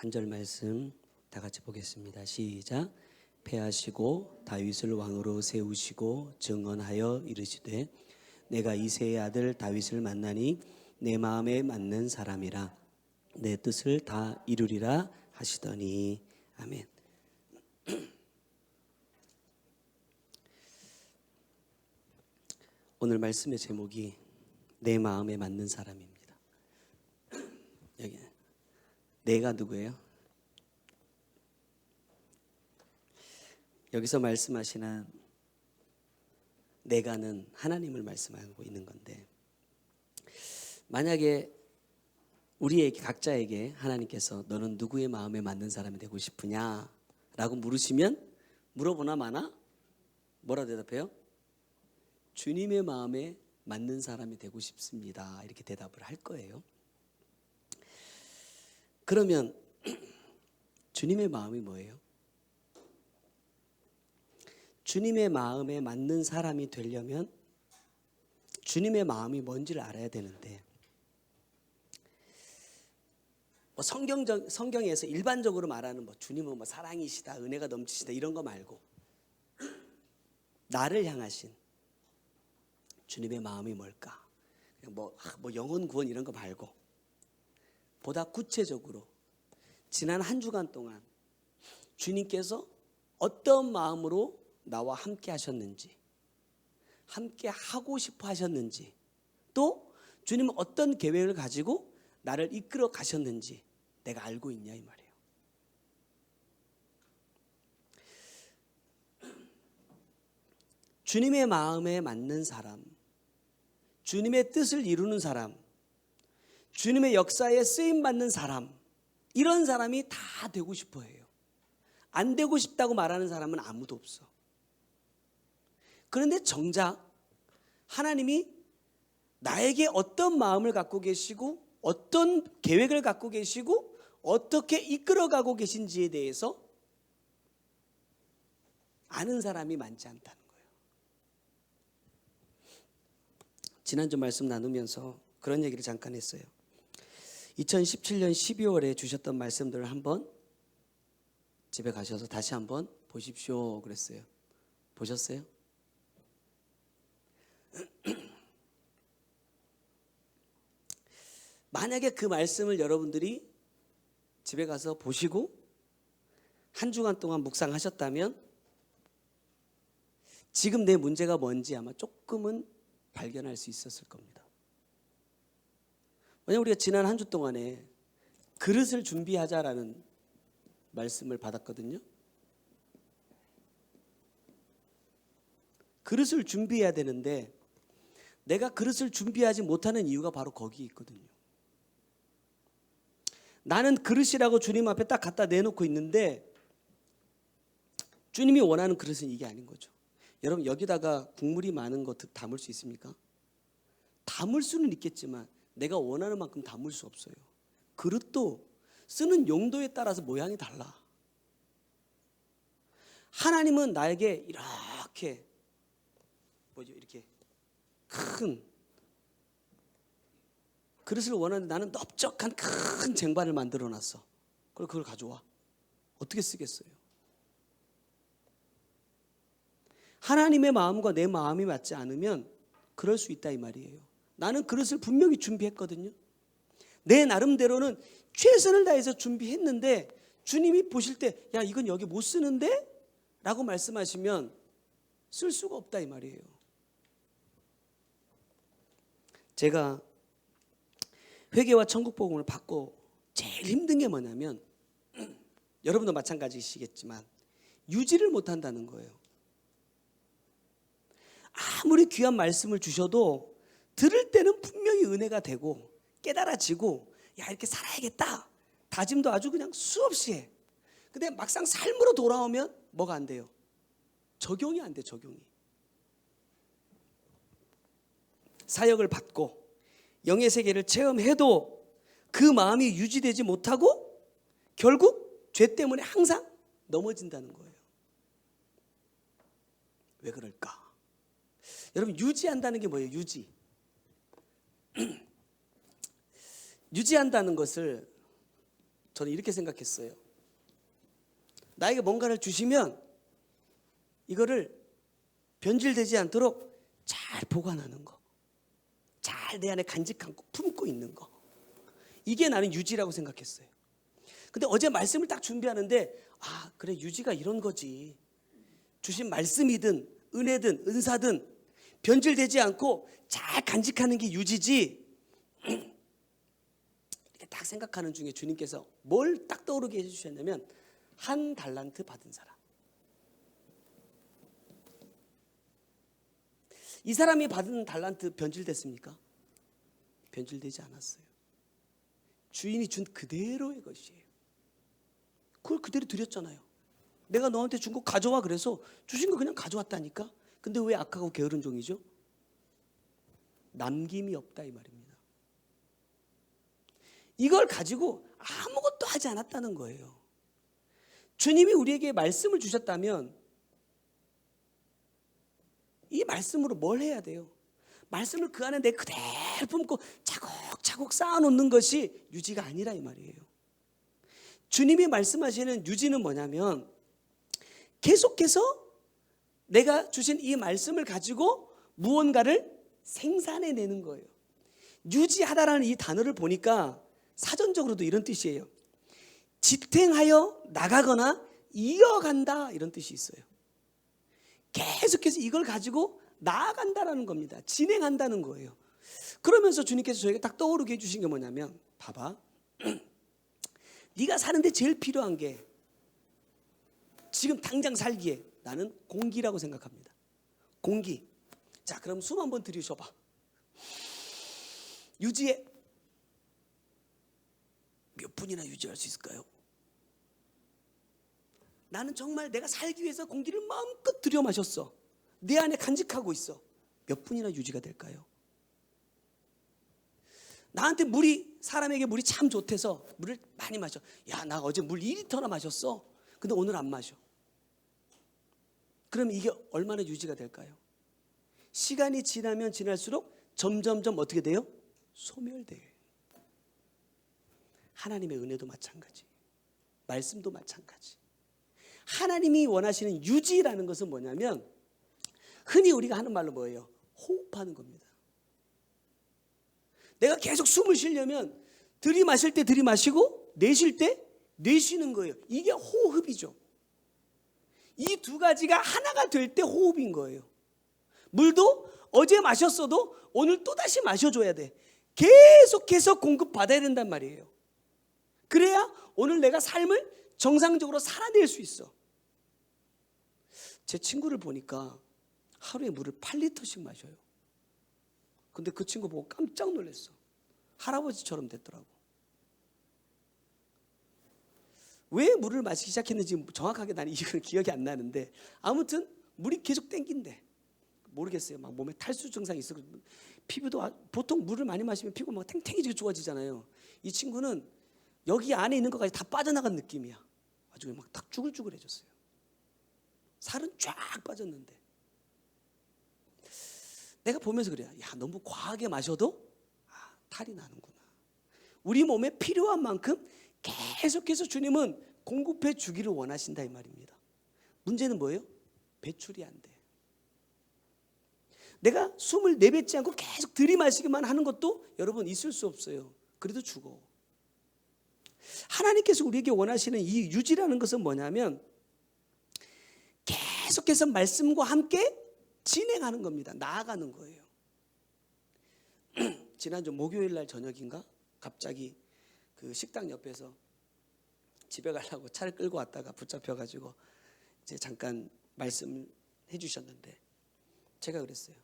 한 절 말씀 다 같이 보겠습니다. 시작. 패하시고 다윗을 왕으로 세우시고 증언하여 이르시되 내가 이새의 아들 다윗을 만나니 내 마음에 맞는 사람이라 내 뜻을 다 이루리라 하시더니. 아멘. 오늘 말씀의 제목이 내 마음에 맞는 사람입니다. 여기 내가 누구예요? 여기서 말씀하시는 내가는 하나님을 말씀하고 있는 건데, 만약에 우리에게 각자에게 하나님께서 너는 누구의 마음에 맞는 사람이 되고 싶으냐 라고 물으시면 물어보나 마나 뭐라 대답해요? 주님의 마음에 맞는 사람이 되고 싶습니다, 이렇게 대답을 할 거예요. 그러면 주님의 마음이 뭐예요? 주님의 마음에 맞는 사람이 되려면 주님의 마음이 뭔지를 알아야 되는데, 성경에서 일반적으로 말하는 주님은 사랑이시다, 은혜가 넘치시다 이런 거 말고 나를 향하신 주님의 마음이 뭘까? 그냥 영혼 구원 이런 거 말고 보다 구체적으로 지난 한 주간 동안 주님께서 어떤 마음으로 나와 함께 하셨는지, 함께 하고 싶어 하셨는지, 또 주님은 어떤 계획을 가지고 나를 이끌어 가셨는지 내가 알고 있냐 이 말이에요. 주님의 마음에 맞는 사람, 주님의 뜻을 이루는 사람, 주님의 역사에 쓰임받는 사람, 이런 사람이 다 되고 싶어 해요. 안 되고 싶다고 말하는 사람은 아무도 없어. 그런데 정작 하나님이 나에게 어떤 마음을 갖고 계시고 어떤 계획을 갖고 계시고 어떻게 이끌어가고 계신지에 대해서 아는 사람이 많지 않다는 거예요. 지난주 말씀 나누면서 그런 얘기를 잠깐 했어요. 2017년 12월에 주셨던 말씀들을 한번 집에 가셔서 다시 한번 보십시오 그랬어요. 보셨어요? 만약에 그 말씀을 여러분들이 집에 가서 보시고 한 주간 동안 묵상하셨다면 지금 내 문제가 뭔지 아마 조금은 발견할 수 있었을 겁니다. 왜냐하면 우리가 지난 한 주 동안에 그릇을 준비하자라는 말씀을 받았거든요. 그릇을 준비해야 되는데 내가 그릇을 준비하지 못하는 이유가 바로 거기 있거든요. 나는 그릇이라고 주님 앞에 딱 갖다 내놓고 있는데 주님이 원하는 그릇은 이게 아닌 거죠. 여러분, 여기다가 국물이 많은 거 담을 수 있습니까? 담을 수는 있겠지만 내가 원하는 만큼 담을 수 없어요. 그릇도 쓰는 용도에 따라서 모양이 달라. 하나님은 나에게 이렇게 이렇게 큰 그릇을 원하는데 나는 넓적한 큰 쟁반을 만들어 놨어. 그걸 가져와. 어떻게 쓰겠어요? 하나님의 마음과 내 마음이 맞지 않으면 그럴 수 있다 이 말이에요. 나는 그릇을 분명히 준비했거든요. 내 나름대로는 최선을 다해서 준비했는데 주님이 보실 때 야, 이건 여기 못 쓰는데? 라고 말씀하시면 쓸 수가 없다 이 말이에요. 제가 회개와 천국복음을 받고 제일 힘든 게 뭐냐면 여러분도 마찬가지시겠지만 유지를 못한다는 거예요. 아무리 귀한 말씀을 주셔도 들을 때는 분명히 은혜가 되고 깨달아지고 야, 이렇게 살아야겠다 다짐도 아주 그냥 수없이 해. 근데 막상 삶으로 돌아오면 뭐가 안 돼요? 적용이 안 돼. 적용이. 사역을 받고 영의 세계를 체험해도 그 마음이 유지되지 못하고 결국 죄 때문에 항상 넘어진다는 거예요. 왜 그럴까? 여러분, 유지한다는 게 뭐예요? 유지. 유지한다는 것을 저는 이렇게 생각했어요. 나에게 뭔가를 주시면 이거를 변질되지 않도록 잘 보관하는 거, 잘 내 안에 간직하고 품고 있는 거, 이게 나는 유지라고 생각했어요. 근데 어제 말씀을 딱 준비하는데 그래, 유지가 이런 거지. 주신 말씀이든 은혜든 은사든 변질되지 않고 잘 간직하는 게 유지지. 이렇게 딱 생각하는 중에 주님께서 뭘 딱 떠오르게 해주셨냐면, 한 달란트 받은 사람. 이 사람이 받은 달란트 변질됐습니까? 변질되지 않았어요. 주인이 준 그대로의 것이에요. 그걸 그대로 드렸잖아요. 내가 너한테 준 거 가져와 그래서 주신 거 그냥 가져왔다니까. 근데 왜 악하고 게으른 종이죠? 남김이 없다 이 말입니다. 이걸 가지고 아무것도 하지 않았다는 거예요. 주님이 우리에게 말씀을 주셨다면 이 말씀으로 뭘 해야 돼요? 말씀을 그 안에 내 그대로 품고 차곡차곡 쌓아놓는 것이 유지가 아니라 이 말이에요. 주님이 말씀하시는 유지는 뭐냐면, 계속해서 내가 주신 이 말씀을 가지고 무언가를 생산해내는 거예요. 유지하다라는 이 단어를 보니까 사전적으로도 이런 뜻이에요. 지탱하여 나가거나 이어간다, 이런 뜻이 있어요. 계속해서 이걸 가지고 나아간다라는 겁니다. 진행한다는 거예요. 그러면서 주님께서 저에게 딱 떠오르게 해주신 게 뭐냐면, 봐봐, 네가 사는데 제일 필요한 게 지금 당장 살기에 나는 공기라고 생각합니다. 공기. 자, 그럼 숨 한번 들이쉬어봐. 유지해. 몇 분이나 유지할 수 있을까요? 나는 정말 내가 살기 위해서 공기를 마음껏 들여 마셨어. 내 안에 간직하고 있어. 몇 분이나 유지가 될까요? 나한테 사람에게 물이 참 좋대서 물을 많이 마셔. 야, 나 어제 물 2리터나 마셨어. 근데 오늘 안 마셔. 그럼 이게 얼마나 유지가 될까요? 시간이 지나면 지날수록 점점점 어떻게 돼요? 소멸돼요. 하나님의 은혜도 마찬가지, 말씀도 마찬가지. 하나님이 원하시는 유지라는 것은 뭐냐면, 흔히 우리가 하는 말로 뭐예요? 호흡하는 겁니다. 내가 계속 숨을 쉬려면 들이마실 때 들이마시고 내쉴 때 내쉬는 거예요. 이게 호흡이죠. 이 두 가지가 하나가 될 때 호흡인 거예요. 물도 어제 마셨어도 오늘 또다시 마셔줘야 돼. 계속해서 공급받아야 된단 말이에요. 그래야 오늘 내가 삶을 정상적으로 살아낼 수 있어. 제 친구를 보니까 하루에 물을 8리터씩 마셔요. 근데 그 친구 보고 깜짝 놀랐어. 할아버지처럼 됐더라고. 왜 물을 마시기 시작했는지 정확하게 나는 이건 기억이 안 나는데, 아무튼 물이 계속 땡긴대. 모르겠어요. 막 몸에 탈수 증상이 있어. 피부도 보통 물을 많이 마시면 피부 막 탱탱해지게 좋아지잖아요. 이 친구는 여기 안에 있는 것까지 다 빠져나간 느낌이야. 아주 막 딱 쭈글쭈글해졌어요. 살은 쫙 빠졌는데. 내가 보면서 그래요. 야, 너무 과하게 마셔도 탈이 나는구나. 우리 몸에 필요한 만큼 계속해서 주님은 공급해 주기를 원하신다 이 말입니다. 문제는 뭐예요? 배출이 안 돼. 내가 숨을 내뱉지 않고 계속 들이마시기만 하는 것도 여러분 있을 수 없어요. 그래도 죽어. 하나님께서 우리에게 원하시는 이 유지라는 것은 뭐냐면, 계속해서 말씀과 함께 진행하는 겁니다. 나아가는 거예요. 지난주 목요일 날 저녁인가 갑자기 그 식당 옆에서 집에 가려고 차를 끌고 왔다가 붙잡혀가지고 이제 잠깐 말씀을 해주셨는데, 제가 그랬어요.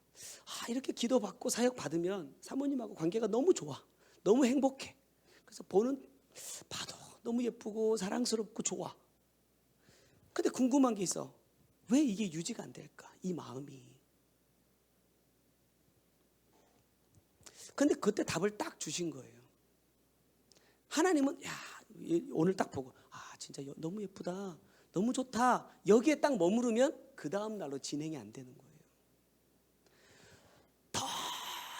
이렇게 기도받고 사역 받으면 사모님하고 관계가 너무 좋아, 너무 행복해. 그래서 봐도 너무 예쁘고 사랑스럽고 좋아. 근데 궁금한 게 있어. 왜 이게 유지가 안 될까? 이 마음이. 근데 그때 답을 딱 주신 거예요. 하나님은 오늘 딱 보고 진짜 너무 예쁘다, 너무 좋다, 여기에 딱 머무르면 그 다음 날로 진행이 안 되는 거예요. 더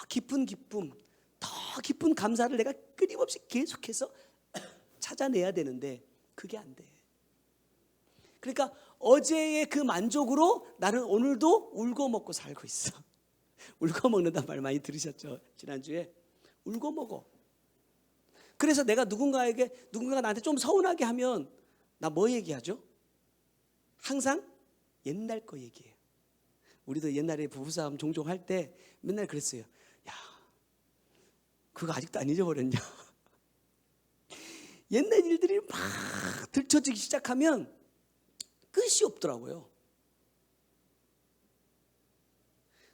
깊은 기쁨, 더 깊은 감사를 내가 끊임없이 계속해서 찾아내야 되는데 그게 안 돼. 그러니까 어제의 그 만족으로 나는 오늘도 울고 먹고 살고 있어. 울고 먹는단 말 많이 들으셨죠? 지난주에. 울고 먹어. 그래서 내가 누군가가 나한테 좀 서운하게 하면 나 뭐 얘기하죠? 항상 옛날 거 얘기해요. 우리도 옛날에 부부싸움 종종 할 때 맨날 그랬어요. 야, 그거 아직도 안 잊어버렸냐? 옛날 일들이 막 들춰지기 시작하면 끝이 없더라고요.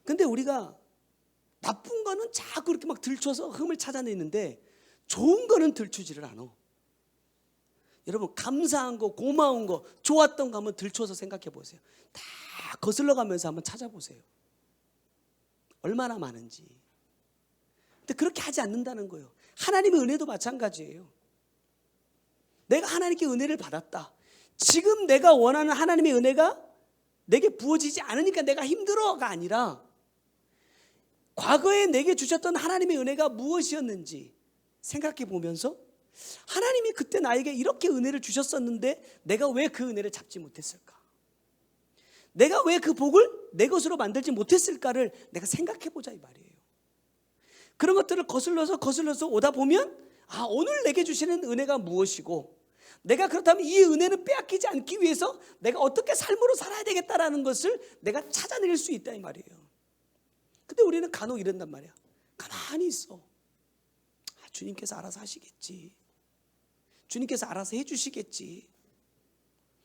근데 우리가 나쁜 거는 자꾸 이렇게 막 들춰서 흠을 찾아내는데 좋은 거는 들추지를 않아. 여러분, 감사한 거, 고마운 거, 좋았던 거 한번 들춰서 생각해 보세요. 다 거슬러 가면서 한번 찾아보세요. 얼마나 많은지. 근데 그렇게 하지 않는다는 거예요. 하나님의 은혜도 마찬가지예요. 내가 하나님께 은혜를 받았다. 지금 내가 원하는 하나님의 은혜가 내게 부어지지 않으니까 내가 힘들어가 아니라 과거에 내게 주셨던 하나님의 은혜가 무엇이었는지 생각해 보면서 하나님이 그때 나에게 이렇게 은혜를 주셨었는데 내가 왜 그 은혜를 잡지 못했을까? 내가 왜 그 복을 내 것으로 만들지 못했을까를 내가 생각해 보자 이 말이에요. 그런 것들을 거슬러서 오다 보면 오늘 내게 주시는 은혜가 무엇이고 내가 그렇다면 이 은혜는 빼앗기지 않기 위해서 내가 어떻게 삶으로 살아야 되겠다라는 것을 내가 찾아낼 수 있다 이 말이에요. 근데 우리는 간혹 이런단 말이야. 가만히 있어. 주님께서 알아서 하시겠지. 주님께서 알아서 해주시겠지.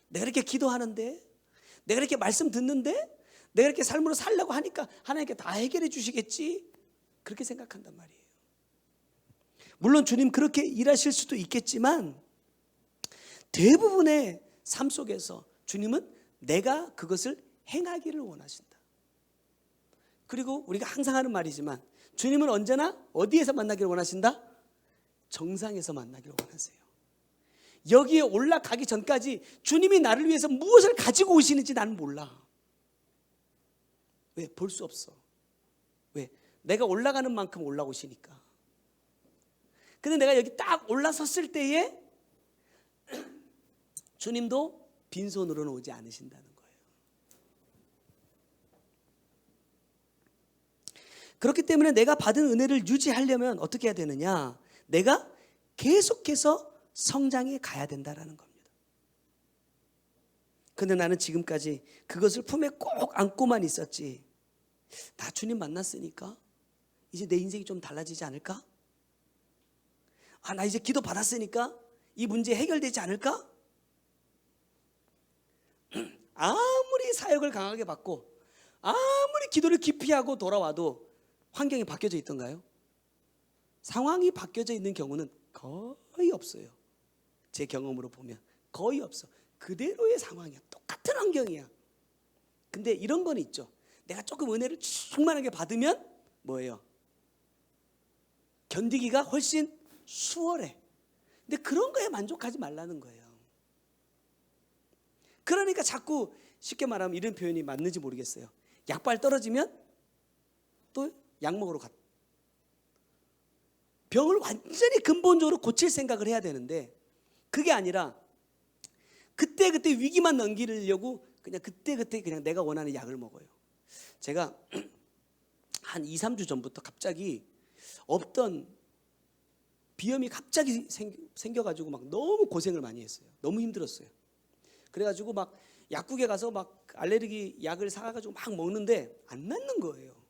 내가 이렇게 기도하는데, 내가 이렇게 말씀 듣는데, 내가 이렇게 삶으로 살려고 하니까 하나님께 다 해결해 주시겠지. 그렇게 생각한단 말이에요. 물론 주님 그렇게 일하실 수도 있겠지만 대부분의 삶 속에서 주님은 내가 그것을 행하기를 원하신다. 그리고 우리가 항상 하는 말이지만 주님은 언제나 어디에서 만나기를 원하신다? 정상에서 만나기를 원하세요. 여기에 올라가기 전까지 주님이 나를 위해서 무엇을 가지고 오시는지 나는 몰라. 왜? 볼 수 없어. 왜? 내가 올라가는 만큼 올라오시니까. 근데 내가 여기 딱 올라섰을 때에 주님도 빈손으로는 오지 않으신다는 거예요. 그렇기 때문에 내가 받은 은혜를 유지하려면 어떻게 해야 되느냐? 내가 계속해서 성장해 가야 된다는 겁니다. 근데 나는 지금까지 그것을 품에 꼭 안고만 있었지. 나 주님 만났으니까 이제 내 인생이 좀 달라지지 않을까? 나 이제 기도 받았으니까 이 문제 해결되지 않을까? 아무리 사역을 강하게 받고 아무리 기도를 깊이 하고 돌아와도 환경이 바뀌어져 있던가요? 상황이 바뀌어져 있는 경우는 거의 없어요. 제 경험으로 보면 거의 없어. 그대로의 상황이야. 똑같은 환경이야. 근데 이런 건 있죠. 내가 조금 은혜를 충만하게 받으면 뭐예요? 견디기가 훨씬 수월해. 근데 그런 거에 만족하지 말라는 거예요. 그러니까 자꾸 쉽게 말하면 이런 표현이 맞는지 모르겠어요. 약발 떨어지면 또 약 먹으러 갔다. 병을 완전히 근본적으로 고칠 생각을 해야 되는데 그게 아니라 그때 위기만 넘기려고 그냥 그때 그냥 내가 원하는 약을 먹어요. 제가 한 2, 3주 전부터 갑자기 없던 비염이 갑자기 생겨가지고 막 너무 고생을 많이 했어요. 너무 힘들었어요. 그래가지고 막 약국에 가서 막 알레르기 약을 사가지고 막 먹는데 안 낫는 거예요.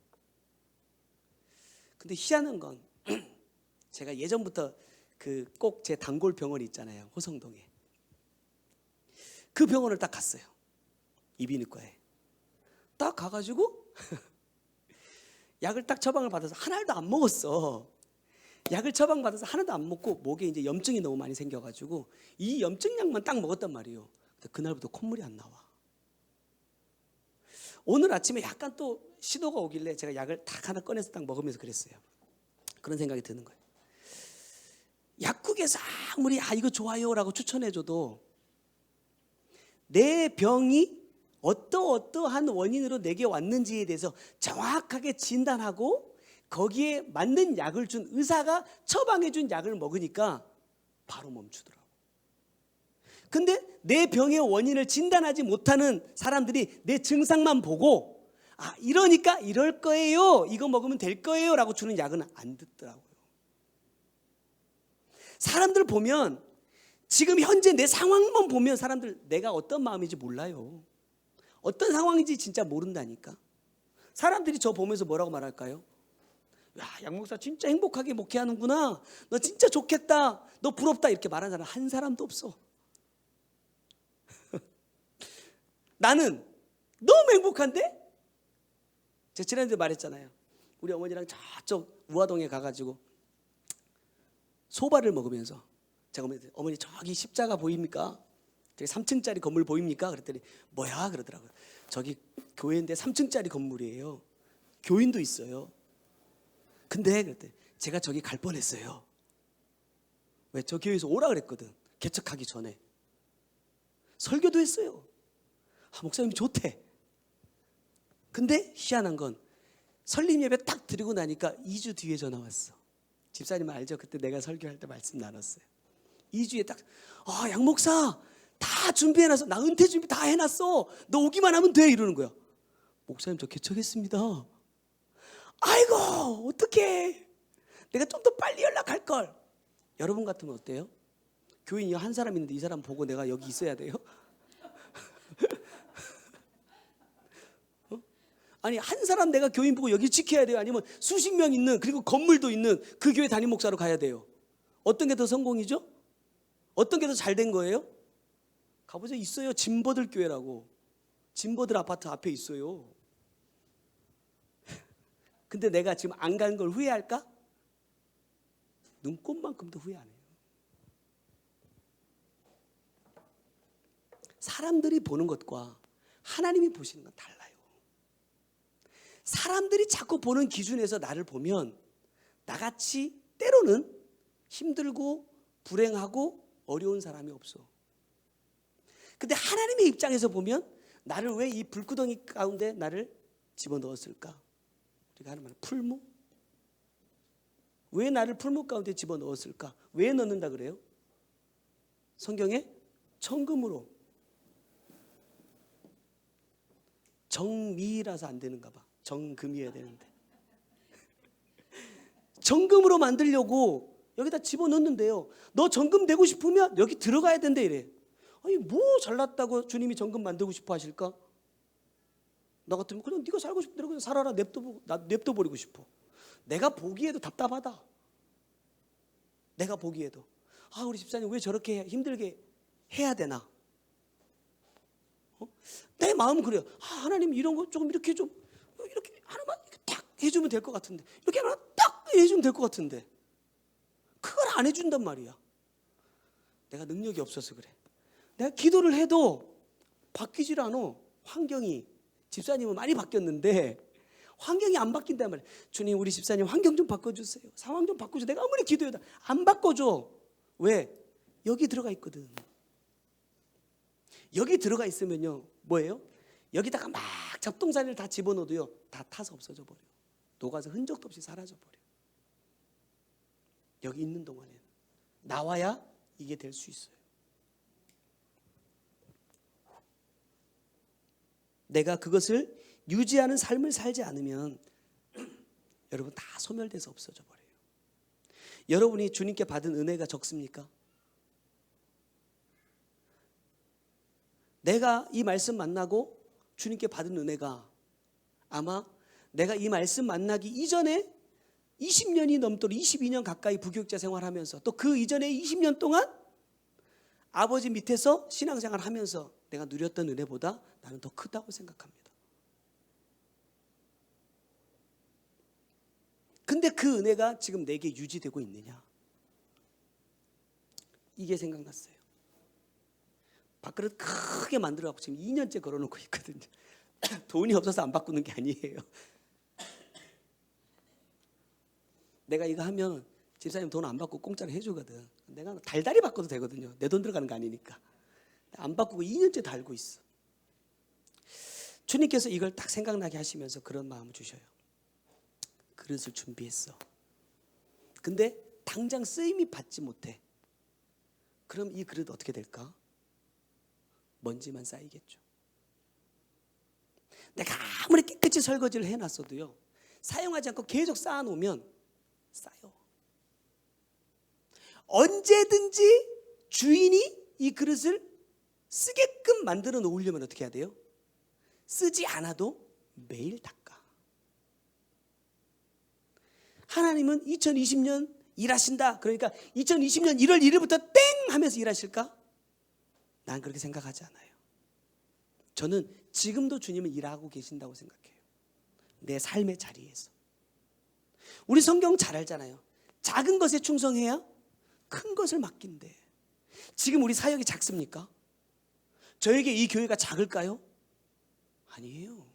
근데 희한한 건 제가 예전부터 그 꼭 제 단골 병원이 있잖아요. 호성동에. 그 병원을 딱 갔어요. 이비인후과에. 딱 가가지고 약을 딱 처방을 받아서 하나도 안 먹었어. 약을 처방받아서 하나도 안 먹고 목에 이제 염증이 너무 많이 생겨가지고 이 염증약만 딱 먹었단 말이에요. 근데 그날부터 콧물이 안 나와. 오늘 아침에 약간 또 시도가 오길래 제가 약을 딱 하나 꺼내서 딱 먹으면서 그랬어요. 그런 생각이 드는 거예요. 약국에서 아무리 이거 좋아요라고 추천해줘도 내 병이 어떠한 원인으로 내게 왔는지에 대해서 정확하게 진단하고 거기에 맞는 약을 준 의사가 처방해 준 약을 먹으니까 바로 멈추더라고. 근데 내 병의 원인을 진단하지 못하는 사람들이 내 증상만 보고 이러니까 이럴 거예요, 이거 먹으면 될 거예요 라고 주는 약은 안 듣더라고요. 사람들 보면 지금 현재 내 상황만 보면 사람들 내가 어떤 마음인지 몰라요. 어떤 상황인지 진짜 모른다니까. 사람들이 저 보면서 뭐라고 말할까요? 야, 양 목사 진짜 행복하게 목회하는구나, 너 진짜 좋겠다, 너 부럽다, 이렇게 말하는 사람 한 사람도 없어. 나는 너무 행복한데? 제가 지난주에 말했잖아요. 우리 어머니랑 저쪽 우화동에 가가지고 소바를 먹으면서 제가 어머니 저기 십자가 보입니까? 저기 3층짜리 건물 보입니까? 그랬더니 뭐야 그러더라고요. 저기 교회인데 3층짜리 건물이에요. 교인도 있어요. 근데 그랬더니 제가 저기 갈 뻔했어요. 왜? 저 교회에서 오라 그랬거든. 개척하기 전에 설교도 했어요. 목사님이 좋대. 근데 희한한 건 설립 예배 딱 드리고 나니까 2주 뒤에 전화 왔어. 집사님 알죠? 그때 내가 설교할 때 말씀 나눴어요. 2주에 딱 양 목사 다 준비해놨어. 나 은퇴 준비 다 해놨어. 너 오기만 하면 돼, 이러는 거야. 목사님 저 개척했습니다. 아이고 어떡해, 내가 좀 더 빨리 연락할걸. 여러분 같으면 어때요? 교인이 한 사람 있는데 이 사람 보고 내가 여기 있어야 돼요? 아니 한 사람 내가 교인 보고 여기 지켜야 돼요? 아니면 수십 명 있는, 그리고 건물도 있는 그 교회 담임 목사로 가야 돼요? 어떤 게 더 성공이죠? 어떤 게 더 잘 된 거예요? 가보세요. 있어요. 진보들 교회라고. 진보들 아파트 앞에 있어요. 근데 내가 지금 안 간 걸 후회할까? 눈꼽만큼도 후회 안 해요. 사람들이 보는 것과 하나님이 보시는 건 달라요. 사람들이 자꾸 보는 기준에서 나를 보면 나같이 때로는 힘들고 불행하고 어려운 사람이 없어. 근데 하나님의 입장에서 보면 나를 왜 이 불구덩이 가운데 나를 집어넣었을까? 우리가 하는 말 풀무? 왜 나를 풀무 가운데 집어넣었을까? 왜 넣는다 그래요? 성경에 정금으로. 정미라서 안 되는가 봐. 정금이어야 되는데. 정금으로 만들려고 여기다 집어넣는데요. 너 정금 되고 싶으면 여기 들어가야 된다 이래. 아니 뭐 잘났다고 주님이 정금 만들고 싶어 하실까? 나 같으면 그냥 네가 살고 싶은 대로 그냥 살아라, 냅둬버리고 싶어. 내가 보기에도 답답하다. 내가 보기에도 우리 집사님 왜 저렇게 힘들게 해야 되나? 내 마음은 그래요. 하나님 이런 거 조금 이렇게 좀 이렇게 하나만 딱 해주면 될 것 같은데, 이렇게 하나 딱 해주면 될 것 같은데 그걸 안 해준단 말이야. 내가 능력이 없어서 그래. 내가 기도를 해도 바뀌질 않아. 환경이. 집사님은 많이 바뀌었는데 환경이 안 바뀐단 말이야. 주님 우리 집사님 환경 좀 바꿔주세요. 상황 좀 바꿔줘. 내가 아무리 기도해도 안 바꿔줘. 왜? 여기 들어가 있거든. 여기 들어가 있으면요 뭐예요? 여기다가 막 잡동사니를 다 집어넣어도요 다 타서 없어져 버려. 녹아서 흔적도 없이 사라져 버려. 여기 있는 동안에는 나와야 이게 될 수 있어요. 내가 그것을 유지하는 삶을 살지 않으면 여러분 다 소멸돼서 없어져 버려요. 여러분이 주님께 받은 은혜가 적습니까? 내가 이 말씀 만나고 주님께 받은 은혜가 아마 내가 이 말씀 만나기 이전에 20년이 넘도록 22년 가까이 부교육자 생활하면서 또 그 이전에 20년 동안 아버지 밑에서 신앙생활 하면서 내가 누렸던 은혜보다 나는 더 크다고 생각합니다. 근데 그 은혜가 지금 내게 유지되고 있느냐? 이게 생각났어요. 밥그릇 크게 만들어갖고 지금 2년째 걸어놓고 있거든요. 돈이 없어서 안 바꾸는 게 아니에요. 내가 이거 하면 집사님 돈 안 받고 공짜로 해주거든. 내가 달달이 바꿔도 되거든요. 내 돈 들어가는 거 아니니까. 안 바꾸고 2년째 달고 있어. 주님께서 이걸 딱 생각나게 하시면서 그런 마음을 주셔요. 그릇을 준비했어. 근데 당장 쓰임이 받지 못해. 그럼 이 그릇 어떻게 될까? 먼지만 쌓이겠죠. 내가 아무리 깨끗이 설거지를 해놨어도요, 사용하지 않고 계속 쌓아놓으면 쌓여. 언제든지 주인이 이 그릇을 쓰게끔 만들어 놓으려면 어떻게 해야 돼요? 쓰지 않아도 매일 닦아. 하나님은 2020년 일하신다, 그러니까 2020년 1월 1일부터 땡 하면서 일하실까? 난 그렇게 생각하지 않아요. 저는 지금도 주님은 일하고 계신다고 생각해요. 내 삶의 자리에서. 우리 성경 잘 알잖아요. 작은 것에 충성해야 큰 것을 맡긴대. 지금 우리 사역이 작습니까? 저에게 이 교회가 작을까요? 아니에요.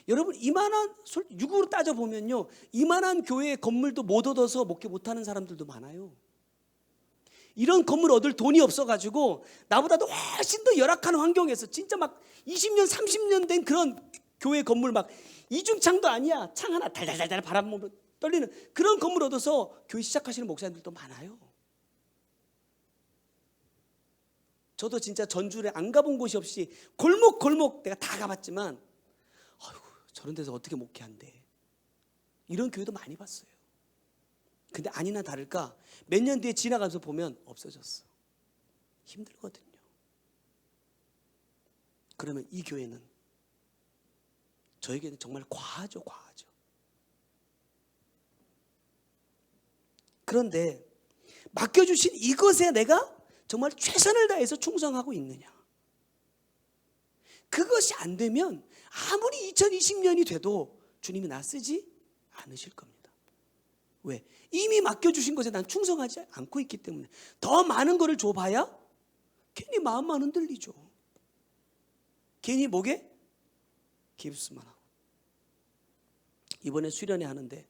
여러분, 이만한, 육으로 따져보면요, 이만한 교회의 건물도 못 얻어서 목회 못하는 사람들도 많아요. 이런 건물 얻을 돈이 없어가지고 나보다도 훨씬 더 열악한 환경에서 진짜 막 20년 30년 된 그런 교회 건물, 막 이중창도 아니야, 창 하나 달달달달 바람 떨리는 그런 건물 얻어서 교회 시작하시는 목사님들도 많아요. 저도 진짜 전주에 안 가본 곳이 없이 골목골목 내가 다 가봤지만, 아이고, 저런 데서 어떻게 목회한대, 이런 교회도 많이 봤어요. 근데 아니나 다를까 몇 년 뒤에 지나가면서 보면 없어졌어. 힘들거든요. 그러면 이 교회는, 저에게는 정말 과하죠. 그런데 맡겨주신 이것에 내가 정말 최선을 다해서 충성하고 있느냐, 그것이 안 되면 아무리 2020년이 돼도 주님이 나 쓰지 않으실 겁니다. 왜? 이미 맡겨주신 것에 난 충성하지 않고 있기 때문에. 더 많은 거를 줘봐야 괜히 마음만 흔들리죠. 괜히 목에 깁스만 하고. 이번에 수련회 하는데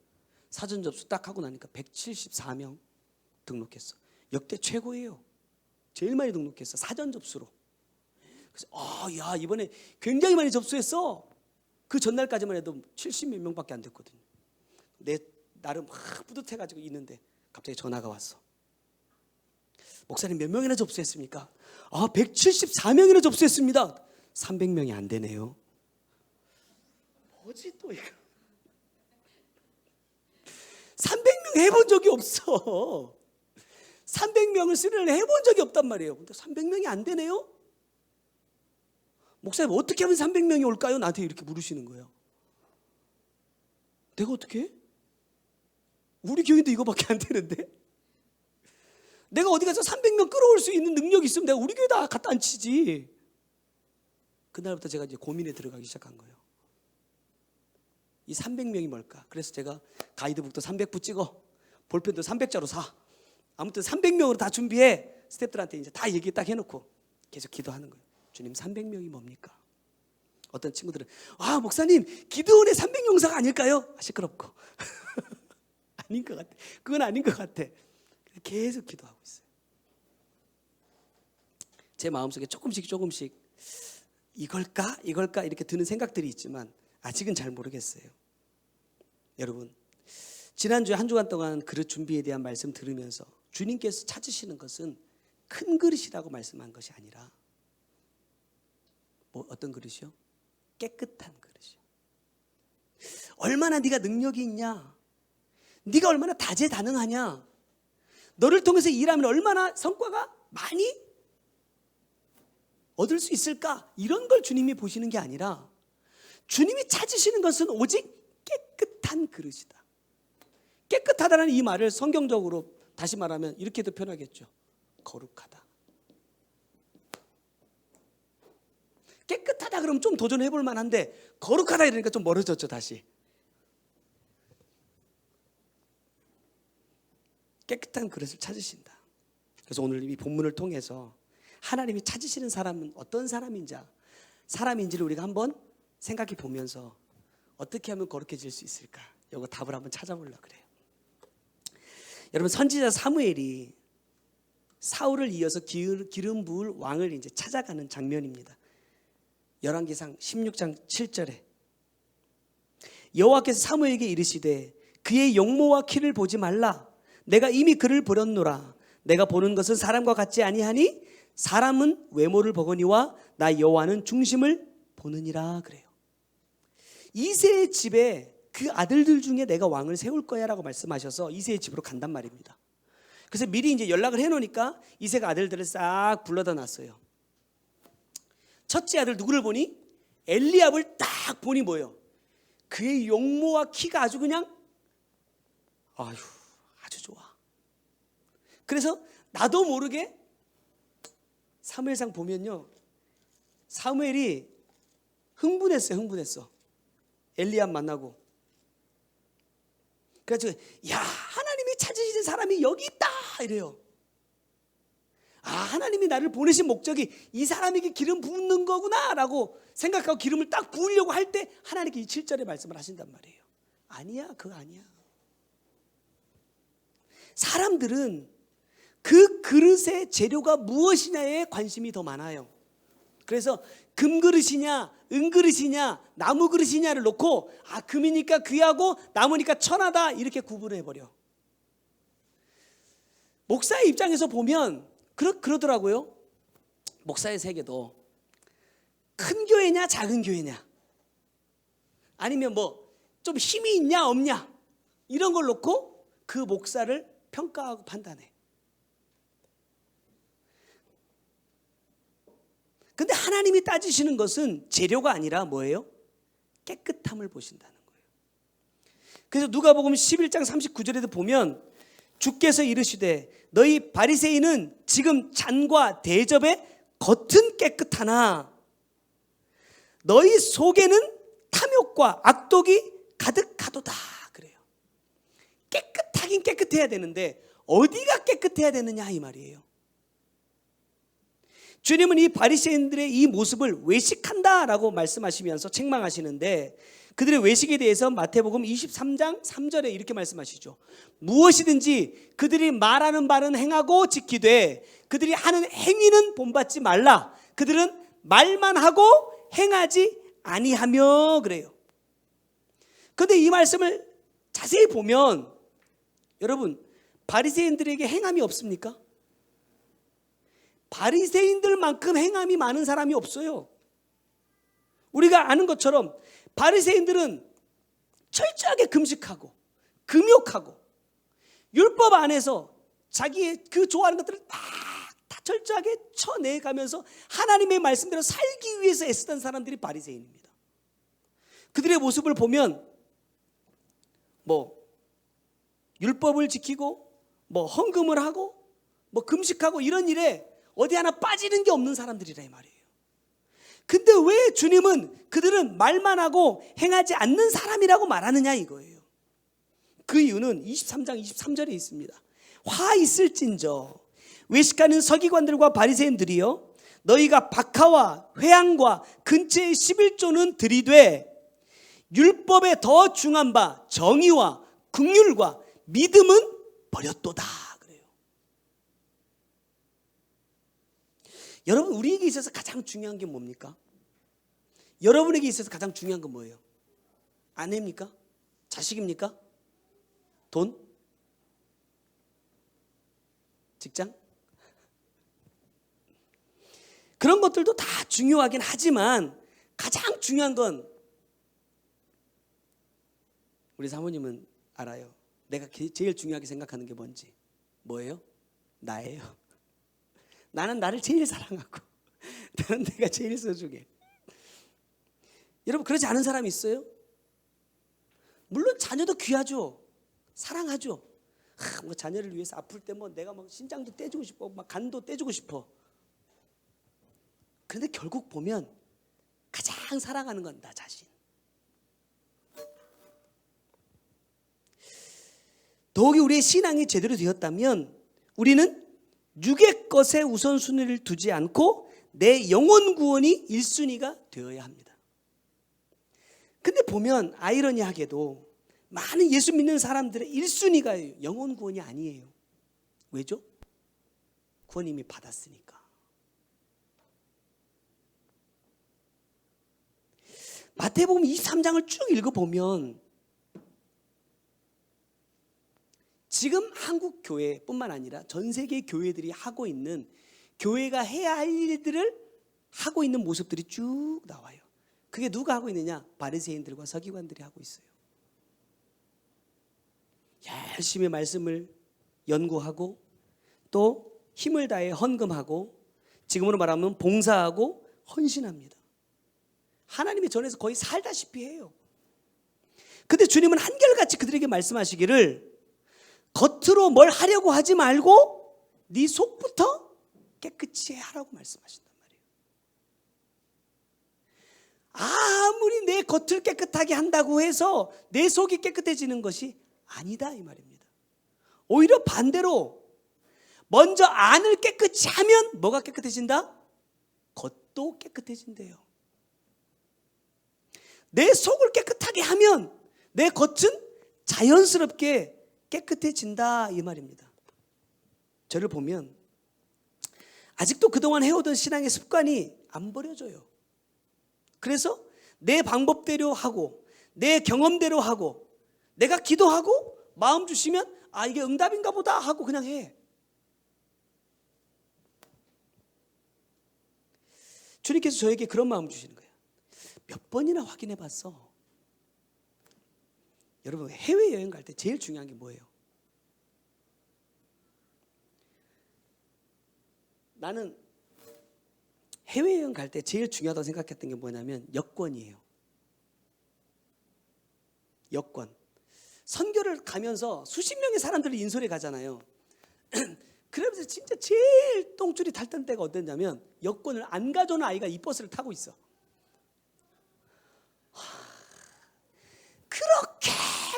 사전 접수 딱 하고 나니까 174명 등록했어. 역대 최고예요. 제일 많이 등록했어, 사전 접수로. 그래서 야, 이번에 굉장히 많이 접수했어. 그 전날까지만 해도 70몇 명밖에 안 됐거든요. 내 나름 막 뿌듯해가지고 있는데 갑자기 전화가 왔어. 목사님 몇 명이나 접수했습니까? 174명이나 접수했습니다. 300명이 안 되네요. 뭐지 또 이거. 300명 해본 적이 없어. 300명을 수련을 해본 적이 없단 말이에요. 근데 300명이 안 되네요? 목사님 어떻게 하면 300명이 올까요? 나한테 이렇게 물으시는 거예요. 내가 어떻게 해? 우리 교회도 이거밖에 안 되는데? 내가 어디 가서 300명 끌어올 수 있는 능력이 있으면 내가 우리 교회다 갖다 앉히지. 그날부터 제가 이제 고민에 들어가기 시작한 거예요. 이 300명이 뭘까? 그래서 제가 가이드북도 300부 찍어, 볼펜도 300자로 사. 아무튼 300명으로 다 준비해. 스태프들한테 이제 다 얘기 딱 해놓고 계속 기도하는 거예요. 주님, 300명이 뭡니까? 어떤 친구들은 목사님 기드온의 300용사가 아닐까요? 시끄럽고 아닌 것 같아. 그건 아닌 것 같아. 계속 기도하고 있어요. 제 마음속에 조금씩 이걸까 이렇게 드는 생각들이 있지만 아직은 잘 모르겠어요. 여러분, 지난주에 한 주간 동안 그릇 준비에 대한 말씀 들으면서 주님께서 찾으시는 것은 큰 그릇이라고 말씀한 것이 아니라 어떤 그릇이요? 깨끗한 그릇이요. 얼마나 네가 능력이 있냐, 네가 얼마나 다재다능하냐, 너를 통해서 일하면 얼마나 성과가 많이 얻을 수 있을까, 이런 걸 주님이 보시는 게 아니라 주님이 찾으시는 것은 오직 깨끗한 그릇이다. 깨끗하다는 이 말을 성경적으로 다시 말하면 이렇게도 표현하겠죠. 거룩하다. 깨끗하다 그러면 좀 도전해 볼 만한데 거룩하다 이러니까 좀 멀어졌죠. 다시 깨끗한 그릇을 찾으신다. 그래서 오늘 이 본문을 통해서 하나님이 찾으시는 사람은 어떤 사람인지를 우리가 한번 생각해 보면서 어떻게 하면 거룩해질 수 있을까, 이거 답을 한번 찾아보려고 그래요. 여러분, 선지자 사무엘이 사울을 이어서 기름 부을 왕을 이제 찾아가는 장면입니다. 열왕기상 16장 7절에 여호와께서 사무엘에게 이르시되 그의 용모와 키를 보지 말라. 내가 이미 그를 버렸노라. 내가 보는 것은 사람과 같지 아니하니 사람은 외모를 보거니와 나 여호와는 중심을 보느니라 그래요. 이새의 집에 그 아들들 중에 내가 왕을 세울 거야 라고 말씀하셔서 이새의 집으로 간단 말입니다. 그래서 미리 이제 연락을 해놓으니까 이새가 아들들을 싹 불러다 놨어요. 첫째 아들 누구를 보니? 엘리압을 딱 보니 뭐예요? 그의 용모와 키가 아주 그냥 아주 좋아. 그래서 나도 모르게 사무엘상 보면요, 사무엘이 흥분했어. 엘리압 만나고. 그래서 야, 하나님이 찾으시는 사람이 여기 있다 이래요. 하나님이 나를 보내신 목적이 이 사람에게 기름 붓는 거구나 라고 생각하고 기름을 딱 부으려고 할 때 하나님께 이 7절의 말씀을 하신단 말이에요. 아니야, 그거 아니야. 사람들은 그 그릇의 재료가 무엇이냐에 관심이 더 많아요. 그래서 금그릇이냐 은그릇이냐 나무 그릇이냐를 놓고 금이니까 귀하고 나무니까 천하다 이렇게 구분을 해버려. 목사의 입장에서 보면 그러더라고요. 목사의 세계도 큰 교회냐 작은 교회냐 아니면 뭐 좀 힘이 있냐 없냐 이런 걸 놓고 그 목사를 평가하고 판단해. 근데 하나님이 따지시는 것은 재료가 아니라 뭐예요? 깨끗함을 보신다는 거예요. 그래서 누가복음 11장 39절에도 보면 주께서 이르시되 너희 바리새인은 지금 잔과 대접의 겉은 깨끗하나 너희 속에는 탐욕과 악독이 가득하도다 그래요. 깨끗하긴 깨끗해야 되는데 어디가 깨끗해야 되느냐 이 말이에요. 주님은 이 바리새인들의 이 모습을 외식한다라고 말씀하시면서 책망하시는데 그들의 외식에 대해서 마태복음 23장 3절에 이렇게 말씀하시죠. 무엇이든지 그들이 말하는 바는 행하고 지키되 그들이 하는 행위는 본받지 말라. 그들은 말만 하고 행하지 아니하며 그래요. 그런데 이 말씀을 자세히 보면 여러분 바리새인들에게 행함이 없습니까? 바리새인들만큼 행함이 많은 사람이 없어요. 우리가 아는 것처럼 바리새인들은 철저하게 금식하고 금욕하고 율법 안에서 자기의 그 좋아하는 것들을 다 철저하게 쳐내가면서 하나님의 말씀대로 살기 위해서 애쓰던 사람들이 바리새인입니다. 그들의 모습을 보면 율법을 지키고 헌금을 하고 금식하고 이런 일에 어디 하나 빠지는 게 없는 사람들이라 이 말이에요. 근데 왜 주님은 그들은 말만 하고 행하지 않는 사람이라고 말하느냐 이거예요. 그 이유는 23장 23절에 있습니다. 화 있을진저 외식하는 서기관들과 바리새인들이여 너희가 박하와 회향과 근처의 11조는 들이되 율법에 더 중한 바 정의와 긍휼과 믿음은 버렸도다 그래요. 여러분 우리에게 있어서 가장 중요한 게 뭡니까? 여러분에게 있어서 가장 중요한 건 뭐예요? 아내입니까? 자식입니까? 돈? 직장? 그런 것들도 다 중요하긴 하지만 가장 중요한 건 우리 사모님은 알아요. 내가 제일 중요하게 생각하는 게 뭔지. 뭐예요? 나예요. 나는 나를 제일 사랑하고 나는 내가 제일 소중해. 여러분 그러지 않은 사람이 있어요? 물론 자녀도 귀하죠. 사랑하죠. 자녀를 위해서 아플 때 내가 신장도 떼주고 싶어, 간도 떼주고 싶어. 그런데 결국 보면 가장 사랑하는 건 나 자신. 더욱이 우리의 신앙이 제대로 되었다면 우리는 육의 것에 우선순위를 두지 않고 내 영혼 구원이 1순위가 되어야 합니다. 근데 보면 아이러니하게도 많은 예수 믿는 사람들의 1순위가 영혼 구원이 아니에요. 왜죠? 구원 이미 받았으니까. 마태복음 23장을 쭉 읽어보면 지금 한국 교회뿐만 아니라 전 세계 교회들이 하고 있는 교회가 해야 할 일들을 하고 있는 모습들이 쭉 나와요. 그게 누가 하고 있느냐? 바리새인들과 서기관들이 하고 있어요. 열심히 말씀을 연구하고 또 힘을 다해 헌금하고 지금으로 말하면 봉사하고 헌신합니다. 하나님의 전에서 거의 살다시피 해요. 근데 주님은 한결같이 그들에게 말씀하시기를 겉으로 뭘 하려고 하지 말고 네 속부터 깨끗이 하라고 말씀하신단 말이에요. 아무리 내 겉을 깨끗하게 한다고 해서 내 속이 깨끗해지는 것이 아니다 이 말입니다. 오히려 반대로 먼저 안을 깨끗이 하면 뭐가 깨끗해진다? 겉도 깨끗해진대요. 내 속을 깨끗하게 하면 내 겉은 자연스럽게 깨끗해진다 이 말입니다. 저를 보면 아직도 그동안 해오던 신앙의 습관이 안 버려져요. 그래서 내 방법대로 하고 내 경험대로 하고 내가 기도하고 마음 주시면 아 이게 응답인가 보다 하고 그냥 해. 주님께서 저에게 그런 마음 주시는 거예요. 몇 번이나 확인해 봤어. 여러분 해외여행 갈 때 제일 중요한 게 뭐예요? 나는 해외여행 갈 때 제일 중요하다고 생각했던 게 뭐냐면 여권이에요. 여권. 선교를 가면서 수십 명의 사람들이 인솔에 가잖아요. 그러면서 진짜 제일 똥줄이 탈던 때가 어땠냐면 여권을 안 가져오는 아이가 이 버스를 타고 있어.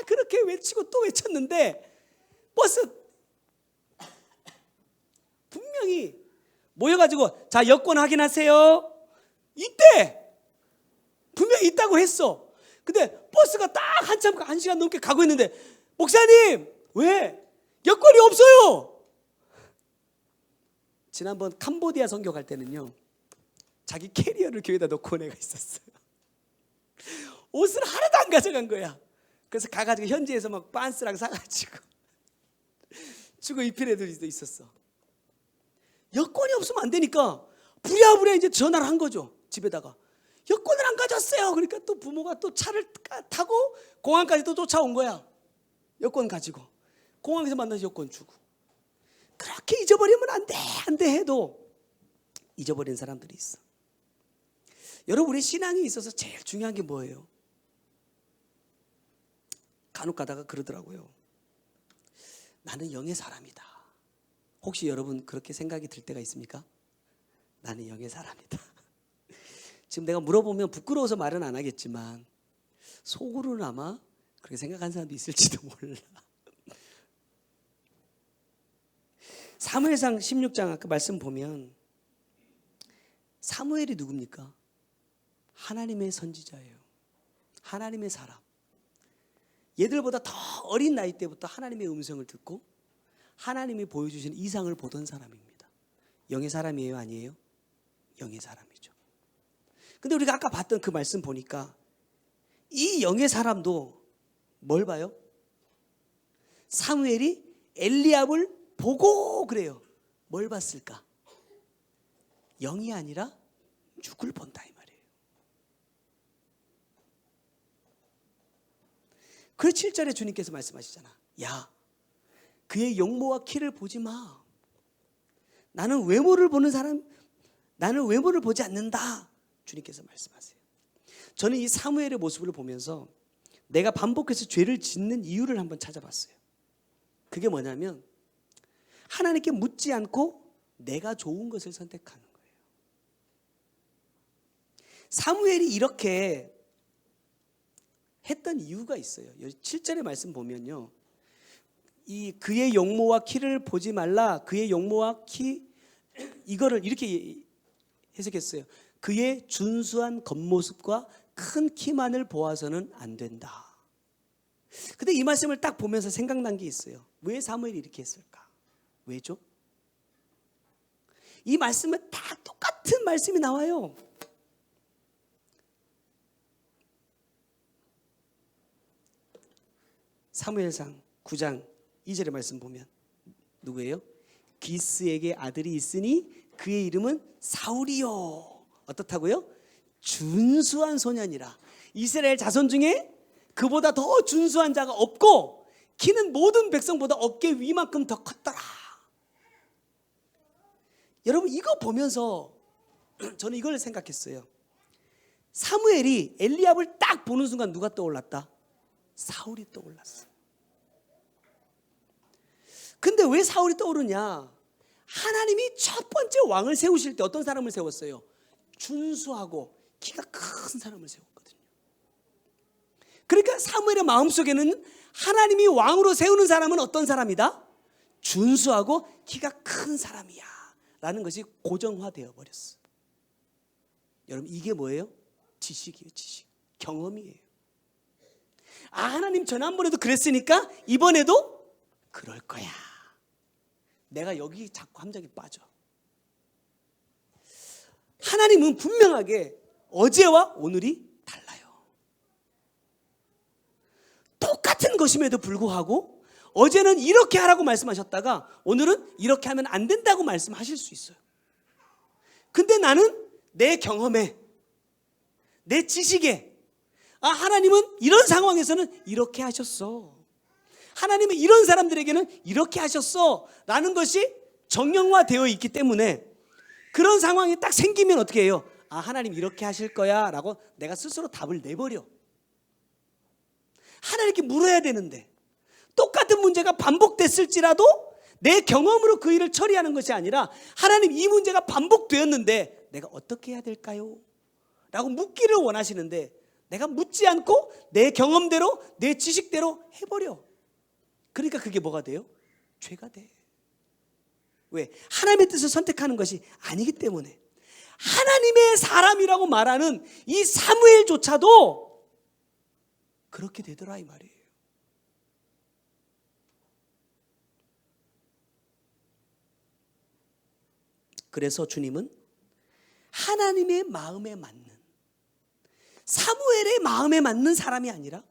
그렇게 외치고 또 외쳤는데 버스 분명히 모여가지고 자 여권 확인하세요. 이때 분명히 있다고 했어. 근데 버스가 딱 한참 1시간 넘게 가고 있는데 목사님 왜 여권이 없어요? 지난번 캄보디아 선교 갈 때는요 자기 캐리어를 교회에다 놓고 온 애가 있었어요. 옷을 하나도 안 가져간 거야. 그래서 가가지고 현지에서 막 빤스랑 사가지고 주고 입힌 애들도 있었어. 여권이 없으면 안 되니까 부랴부랴 이제 전화를 한 거죠. 집에다가 여권을 안 가졌어요. 그러니까 또 부모가 또 차를 타고 공항까지 또 쫓아온 거야. 여권 가지고 공항에서 만나서 여권 주고. 그렇게 잊어버리면 안 돼 해도 잊어버린 사람들이 있어. 여러분 우리 신앙에 있어서 제일 중요한 게 뭐예요? 간혹 가다가 그러더라고요. 나는 영의 사람이다. 혹시 여러분 그렇게 생각이 들 때가 있습니까? 나는 영의 사람이다. 지금 내가 물어보면 부끄러워서 말은 안 하겠지만 속으로는 아마 그렇게 생각하는 사람도 있을지도 몰라. 사무엘상 16장 아까 말씀 보면 사무엘이 누굽니까? 하나님의 선지자예요. 하나님의 사람. 얘들보다 더 어린 나이 때부터 하나님의 음성을 듣고 하나님이 보여주시는 이상을 보던 사람입니다. 영의 사람이에요? 아니에요? 영의 사람이죠. 근데 우리가 아까 봤던 그 말씀 보니까 이 영의 사람도 뭘 봐요? 사무엘이 엘리압을 보고 그래요. 뭘 봤을까? 영이 아니라 육을 본다 이 말이에요. 그 7절에 주님께서 말씀하시잖아. 야, 그의 용모와 키를 보지 마. 나는 외모를 보는 사람, 나는 외모를 보지 않는다. 주님께서 말씀하세요. 저는 이 사무엘의 모습을 보면서 내가 반복해서 죄를 짓는 이유를 한번 찾아봤어요. 그게 뭐냐면 하나님께 묻지 않고 내가 좋은 것을 선택하는 거예요. 사무엘이 이렇게 했던 이유가 있어요. 7절의 말씀 보면요. 이 그의 용모와 키를 보지 말라. 그의 용모와 키 이거를 이렇게 해석했어요. 그의 준수한 겉모습과 큰 키만을 보아서는 안 된다. 근데 이 말씀을 딱 보면서 생각난 게 있어요. 왜 사무엘이 이렇게 했을까? 왜죠? 이 말씀은 다 똑같은 말씀이 나와요. 사무엘상 9장 2절의 말씀 보면 누구예요? 기스에게 아들이 있으니 그의 이름은 사울이요. 어떻다고요? 준수한 소년이라. 이스라엘 자손 중에 그보다 더 준수한 자가 없고 키는 모든 백성보다 어깨 위만큼 더 컸더라. 여러분 이거 보면서 저는 이걸 생각했어요. 사무엘이 엘리압을 딱 보는 순간 누가 떠올랐다? 사울이 떠올랐어. 근데 왜 사울이 떠오르냐? 하나님이 첫 번째 왕을 세우실 때 어떤 사람을 세웠어요? 준수하고 키가 큰 사람을 세웠거든요. 그러니까 사무엘의 마음속에는 하나님이 왕으로 세우는 사람은 어떤 사람이다? 준수하고 키가 큰 사람이야 라는 것이 고정화되어 버렸어. 여러분 이게 뭐예요? 지식이에요. 지식, 경험이에요. 아, 하나님 지난번에도 그랬으니까 이번에도 그럴 거야. 내가 여기 자꾸 함정에 빠져. 하나님은 분명하게 어제와 오늘이 달라요. 똑같은 것임에도 불구하고 어제는 이렇게 하라고 말씀하셨다가 오늘은 이렇게 하면 안 된다고 말씀하실 수 있어요. 근데 나는 내 경험에, 내 지식에, 아, 하나님은 이런 상황에서는 이렇게 하셨어. 하나님은 이런 사람들에게는 이렇게 하셨어 라는 것이 정형화되어 있기 때문에 그런 상황이 딱 생기면 어떻게 해요? 아, 하나님 이렇게 하실 거야 라고 내가 스스로 답을 내버려. 하나님께 물어야 되는데 똑같은 문제가 반복됐을지라도 내 경험으로 그 일을 처리하는 것이 아니라 하나님 이 문제가 반복되었는데 내가 어떻게 해야 될까요? 라고 묻기를 원하시는데 내가 묻지 않고 내 경험대로 내 지식대로 해버려. 그러니까 그게 뭐가 돼요? 죄가 돼. 왜? 하나님의 뜻을 선택하는 것이 아니기 때문에. 하나님의 사람이라고 말하는 이 사무엘조차도 그렇게 되더라 이 말이에요. 그래서 주님은 하나님의 마음에 맞는, 사무엘의 마음에 맞는 사람이 아니라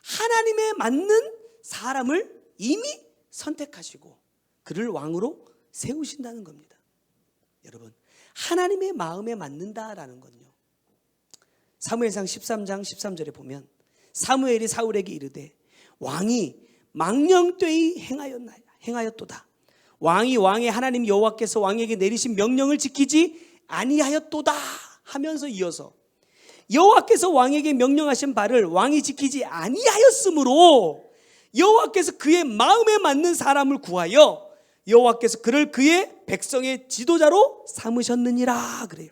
하나님에 맞는 사람을 이미 선택하시고 그를 왕으로 세우신다는 겁니다. 여러분, 하나님의 마음에 맞는다라는 건요, 사무엘상 13장 13절에 보면 사무엘이 사울에게 이르되 왕이 망령되이 행하였도다. 왕이 왕의 하나님 여호와께서 왕에게 내리신 명령을 지키지 아니하였도다 하면서 이어서 여호와께서 왕에게 명령하신 바를 왕이 지키지 아니하였으므로 여호와께서 그의 마음에 맞는 사람을 구하여 여호와께서 그를 그의 백성의 지도자로 삼으셨느니라 그래요.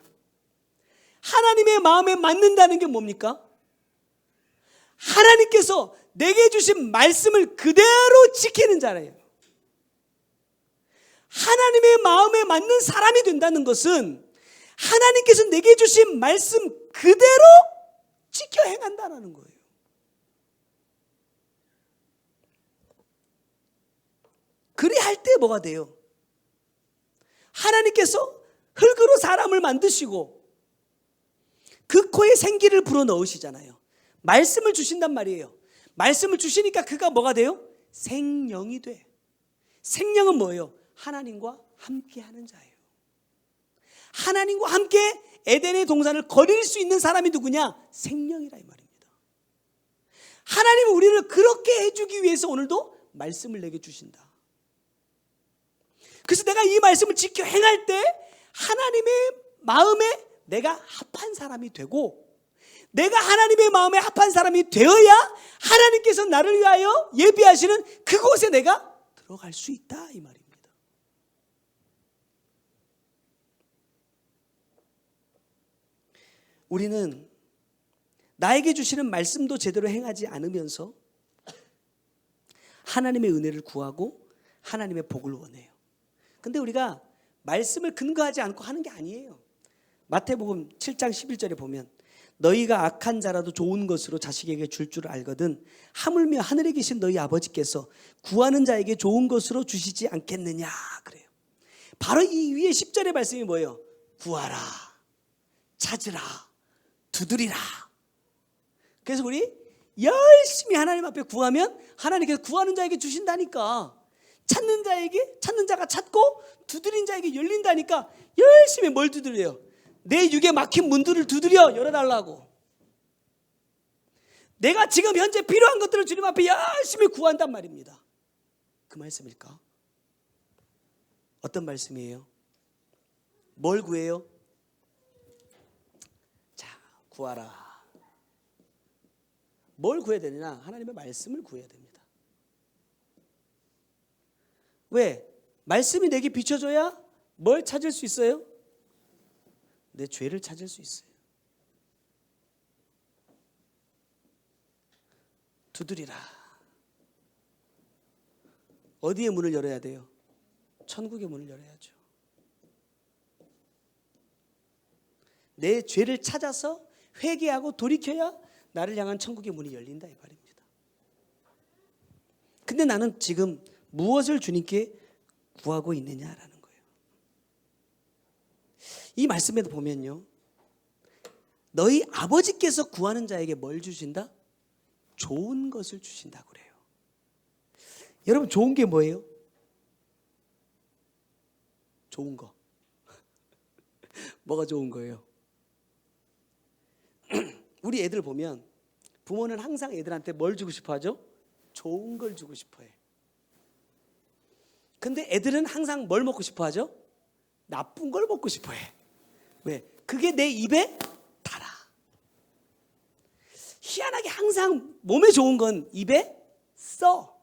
하나님의 마음에 맞는다는 게 뭡니까? 하나님께서 내게 주신 말씀을 그대로 지키는 자예요. 하나님의 마음에 맞는 사람이 된다는 것은 하나님께서 내게 주신 말씀 그대로 지켜 행한다는 거예요. 그리 할 때 뭐가 돼요? 하나님께서 흙으로 사람을 만드시고 그 코에 생기를 불어넣으시잖아요. 말씀을 주신단 말이에요. 말씀을 주시니까 그가 뭐가 돼요? 생명이 돼. 생명은 뭐예요? 하나님과 함께하는 자예요. 하나님과 함께 에덴의 동산을 거릴 수 있는 사람이 누구냐? 생명이라 이 말입니다. 하나님은 우리를 그렇게 해주기 위해서 오늘도 말씀을 내게 주신다. 그래서 내가 이 말씀을 지켜 행할 때 하나님의 마음에 내가 합한 사람이 되고, 내가 하나님의 마음에 합한 사람이 되어야 하나님께서 나를 위하여 예비하시는 그곳에 내가 들어갈 수 있다 이 말입니다. 우리는 나에게 주시는 말씀도 제대로 행하지 않으면서 하나님의 은혜를 구하고 하나님의 복을 원해요. 근데 우리가 말씀을 근거하지 않고 하는 게 아니에요. 마태복음 7장 11절에 보면 너희가 악한 자라도 좋은 것으로 자식에게 줄 줄 알거든 하물며 하늘에 계신 너희 아버지께서 구하는 자에게 좋은 것으로 주시지 않겠느냐 그래요. 바로 이 위에 10절의 말씀이 뭐예요? 구하라, 찾으라, 두드리라. 그래서 우리 열심히 하나님 앞에 구하면 하나님께서 구하는 자에게 주신다니까. 찾는 자가 찾고 두드린 자에게 열린다니까 열심히 뭘 두드려요? 내 육에 막힌 문들을 두드려 열어달라고. 내가 지금 현재 필요한 것들을 주님 앞에 열심히 구한단 말입니다. 그 말씀일까? 어떤 말씀이에요? 뭘 구해요? 자, 구하라. 뭘 구해야 되느냐? 하나님의 말씀을 구해야 됩니다. 왜? 말씀이 내게 비춰줘야 뭘 찾을 수 있어요? 내 죄를 찾을 수 있어요. 두드리라. 어디에 문을 열어야 돼요? 천국의 문을 열어야죠. 내 죄를 찾아서 회개하고 돌이켜야 나를 향한 천국의 문이 열린다 이 말입니다. 근데 나는 지금 무엇을 주님께 구하고 있느냐라는 거예요. 이 말씀에도 보면요, 너희 아버지께서 구하는 자에게 뭘 주신다? 좋은 것을 주신다고 그래요. 여러분, 좋은 게 뭐예요? 좋은 거. 뭐가 좋은 거예요? 우리 애들 보면 부모는 항상 애들한테 뭘 주고 싶어 하죠? 좋은 걸 주고 싶어 해. 근데 애들은 항상 뭘 먹고 싶어 하죠? 나쁜 걸 먹고 싶어 해. 왜? 그게 내 입에 달아. 희한하게 항상 몸에 좋은 건 입에 써.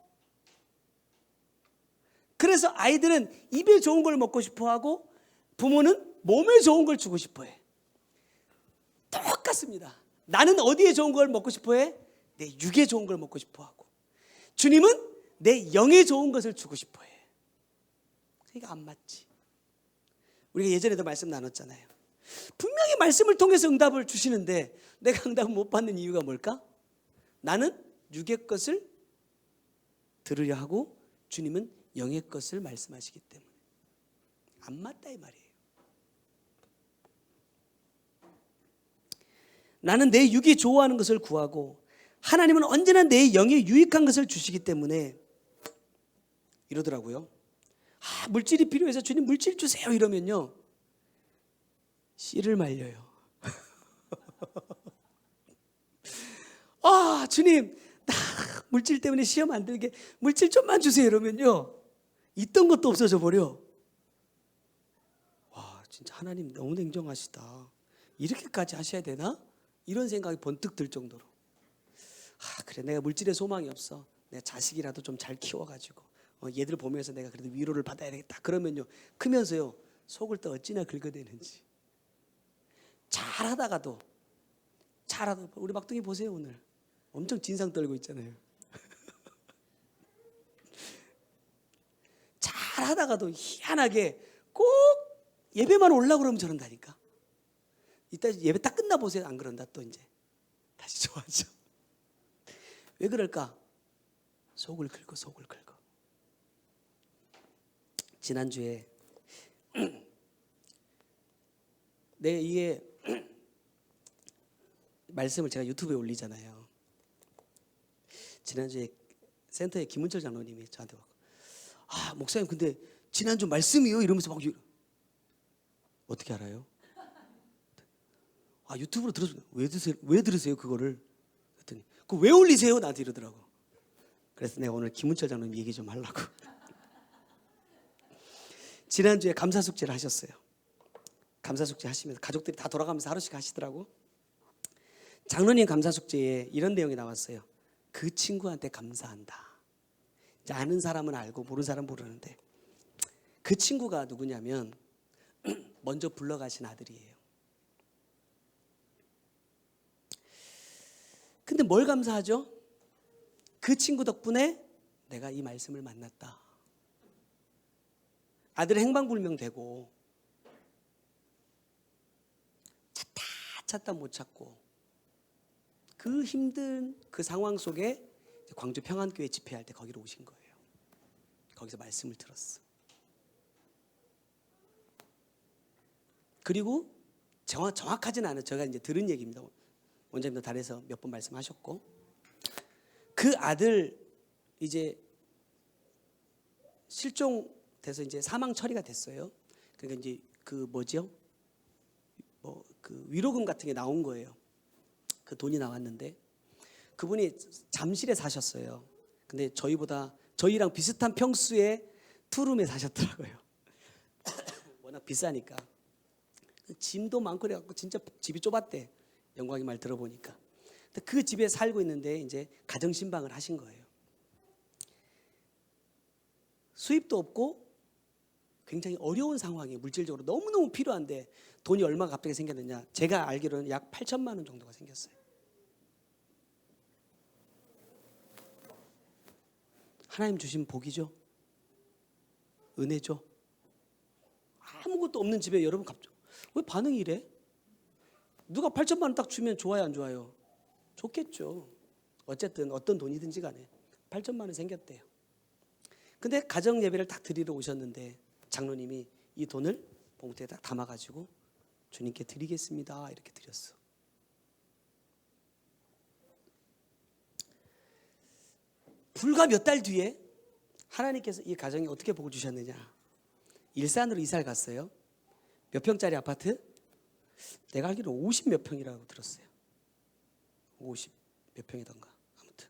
그래서 아이들은 입에 좋은 걸 먹고 싶어 하고 부모는 몸에 좋은 걸 주고 싶어 해. 똑같습니다. 나는 어디에 좋은 걸 먹고 싶어 해? 내 육에 좋은 걸 먹고 싶어 하고, 주님은 내 영에 좋은 것을 주고 싶어 해. 그러니까 안 맞지. 우리가 예전에도 말씀 나눴잖아요. 분명히 말씀을 통해서 응답을 주시는데 내가 응답을 못 받는 이유가 뭘까? 나는 육의 것을 들으려 하고 주님은 영의 것을 말씀하시기 때문에 안 맞다 이 말이에요. 나는 내 육이 좋아하는 것을 구하고 하나님은 언제나 내 영에 유익한 것을 주시기 때문에 이러더라고요. 물질이 필요해서 주님 물질 주세요 이러면요, 씨를 말려요. 주님 나 물질 때문에 시험 안 들게 물질 좀만 주세요 이러면요, 있던 것도 없어져 버려. 와, 진짜 하나님 너무 냉정하시다. 이렇게까지 하셔야 되나? 이런 생각이 번뜩 들 정도로, 그래 내가 물질에 소망이 없어. 내 자식이라도 좀 잘 키워가지고 얘들 보면서 내가 그래도 위로를 받아야 되겠다. 그러면요, 크면서요 속을 또 어찌나 긁어대는지. 잘하다가도 우리 막둥이 보세요. 오늘 엄청 진상 떨고 있잖아요. 잘하다가도 희한하게 꼭 예배만 올라고 그러면 저런다니까. 이따 예배 딱 끝나 보세요. 안 그런다. 또 이제 다시 좋아져. 왜 그럴까? 속을 긁어. 지난주에 이게 말씀을 제가 유튜브에 올리잖아요. 지난주에 센터의 김은철 장로님이 저한테 와서 목사님 근데 지난주 말씀이요? 이러면서 막 어떻게 알아요? 유튜브로 들어서 왜 들으세요 그거를? 그랬더니 그거 왜 올리세요? 나한테 이러더라고. 그래서 내가 오늘 김은철 장로님 얘기 좀 하려고. 지난주에 감사숙제를 하셨어요. 감사숙제 하시면서 가족들이 다 돌아가면서 하루씩 하시더라고. 장로님 감사숙제에 이런 내용이 나왔어요. 그 친구한테 감사한다. 이제 아는 사람은 알고 모르는 사람은 모르는데, 그 친구가 누구냐면 먼저 불러가신 아들이에요. 근데 뭘 감사하죠? 그 친구 덕분에 내가 이 말씀을 만났다. 아들은 행방불명되고 찾다 못 찾고 그 힘든 그 상황 속에 광주 평안교회 집회할 때 거기로 오신 거예요. 거기서 말씀을 들었어. 그리고 정확하진 않아요. 제가 이제 들은 얘기입니다. 원장님도 달에서 몇 번 말씀하셨고, 그 아들 이제 실종돼서 이제 사망 처리가 됐어요. 그러니까 이제 그 뭐죠? 뭐 그 위로금 같은 게 나온 거예요. 그 돈이 나왔는데 그분이 잠실에 사셨어요. 근데 저희랑 비슷한 평수의 투룸에 사셨더라고요. 워낙 비싸니까. 짐도 많고 그래갖고 진짜 집이 좁았대. 영광이 말 들어보니까. 근데 그 집에 살고 있는데 이제 가정신방을 하신 거예요. 수입도 없고 굉장히 어려운 상황이 물질적으로 너무너무 필요한데 돈이 얼마가 갑자기 생겼느냐. 제가 알기로는 약 8천만 원 정도가 생겼어요. 하나님 주신 복이죠. 은혜죠. 아무것도 없는 집에 여러분 갑자기 왜 반응이 이래? 누가 8천만 원 딱 주면 좋아요 안 좋아요? 좋겠죠. 어쨌든 어떤 돈이든지 간에 8천만 원 생겼대요. 근데 가정 예배를 딱 드리러 오셨는데 장로님이 이 돈을 봉투에 딱 담아가지고 주님께 드리겠습니다 이렇게 드렸어. 불과 몇 달 뒤에 하나님께서 이 가정에 어떻게 복을 주셨느냐. 일산으로 이사를 갔어요. 몇 평짜리 아파트? 내가 알기로는 50 몇 평이라고 들었어요. 50 몇 평이던가. 아무튼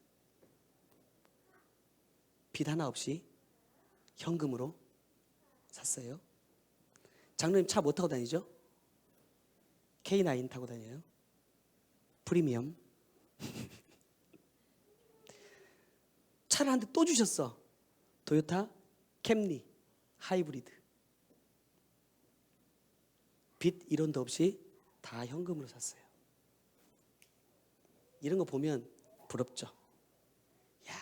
빚 하나 없이 현금으로 샀어요. 장로님 차 뭐 타고 다니죠? K9 타고 다녀요. 프리미엄. 차를 한 대 또 주셨어. 도요타 캠리 하이브리드. 빚 1원도 없이 다 현금으로 샀어요. 이런 거 보면 부럽죠. 야,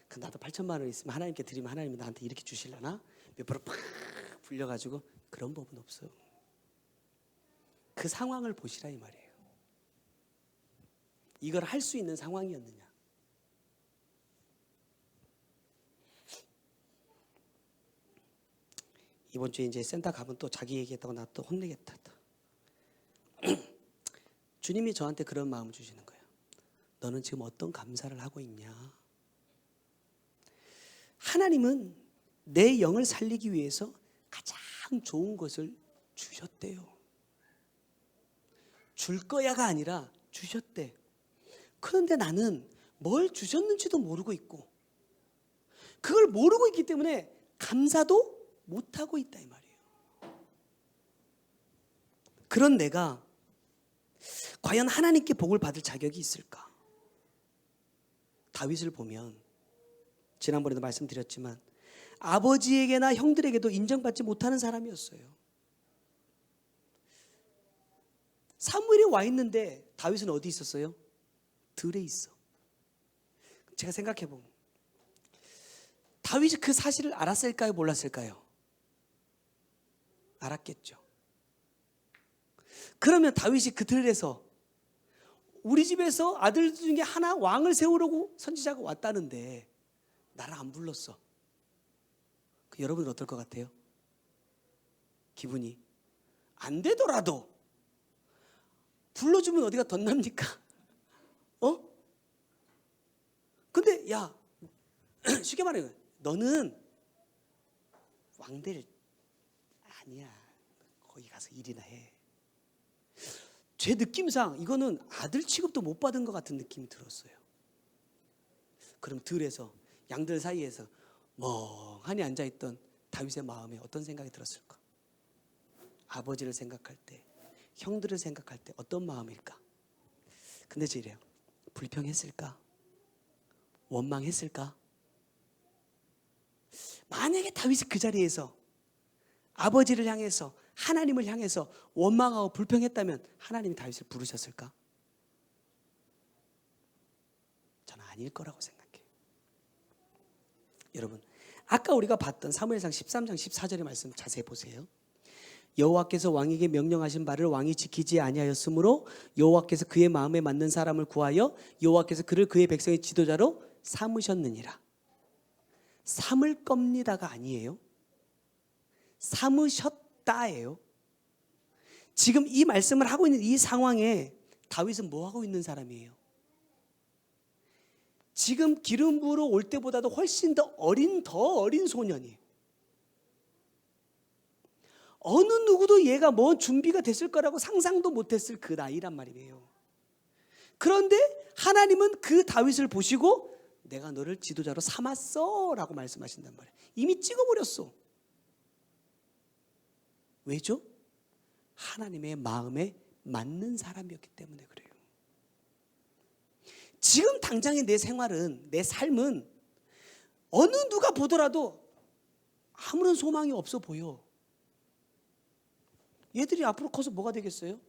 그 나도 8천만 원 있으면 하나님께 드리면 하나님이 나한테 이렇게 주실려나? 몇 프로 팍 불려가지고. 그런 법은 없어. 그 상황을 보시라 이 말이에요. 이걸 할 수 있는 상황이었느냐. 이번 주에 이제 센터 가면 또 자기 얘기했다고 나 또 혼내겠다. 주님이 저한테 그런 마음을 주시는 거예요. 너는 지금 어떤 감사를 하고 있냐? 하나님은 내 영을 살리기 위해서 가장 좋은 것을 주셨대요. 줄 거야가 아니라 주셨대. 그런데 나는 뭘 주셨는지도 모르고 있고 그걸 모르고 있기 때문에 감사도 못하고 있다 이 말이에요. 그런 내가 과연 하나님께 복을 받을 자격이 있을까? 다윗을 보면 지난번에도 말씀드렸지만 아버지에게나 형들에게도 인정받지 못하는 사람이었어요. 사무엘이 와 있는데 다윗은 어디 있었어요? 들에 있어. 제가 생각해 보면 다윗이 그 사실을 알았을까요? 몰랐을까요? 알았겠죠. 그러면 다윗이 그 들에서 우리 집에서 아들 중에 하나 왕을 세우려고 선지자가 왔다는데 나를 안 불렀어. 여러분은 어떨 것 같아요? 기분이 안 되더라도 불러주면 어디가 덧납니까? 근데 야 쉽게 말해요. 너는 왕될 아니야. 거기 가서 일이나 해. 제 느낌상 이거는 아들 취급도 못 받은 것 같은 느낌이 들었어요. 그럼 들에서 양들 사이에서 멍하니 앉아있던 다윗의 마음에 어떤 생각이 들었을까? 아버지를 생각할 때, 형들을 생각할 때 어떤 마음일까? 근데 저 이래요. 불평했을까? 원망했을까? 만약에 다윗이 그 자리에서 아버지를 향해서 하나님을 향해서 원망하고 불평했다면 하나님이 다윗을 부르셨을까? 저는 아닐 거라고 생각해요. 여러분, 아까 우리가 봤던 사무엘상 13장 14절의 말씀 자세히 보세요. 여호와께서 왕에게 명령하신 바를 왕이 지키지 아니하였으므로 여호와께서 그의 마음에 맞는 사람을 구하여 여호와께서 그를 그의 백성의 지도자로 삼으셨느니라. 삼을 겁니다가 아니에요. 삼으셨다예요. 지금 이 말씀을 하고 있는 이 상황에 다윗은 뭐 하고 있는 사람이에요? 지금 기름 부으러 올 때보다도 훨씬 더 어린 소년이에요. 어느 누구도 얘가 뭐 준비가 됐을 거라고 상상도 못했을 그 나이란 말이에요. 그런데 하나님은 그 다윗을 보시고 내가 너를 지도자로 삼았어 라고 말씀하신단 말이에요. 이미 찍어버렸어. 왜죠? 하나님의 마음에 맞는 사람이었기 때문에 그래요. 지금 당장의 내 생활은, 내 삶은 어느 누가 보더라도 아무런 소망이 없어 보여. 얘들이 앞으로 커서 뭐가 되겠어요?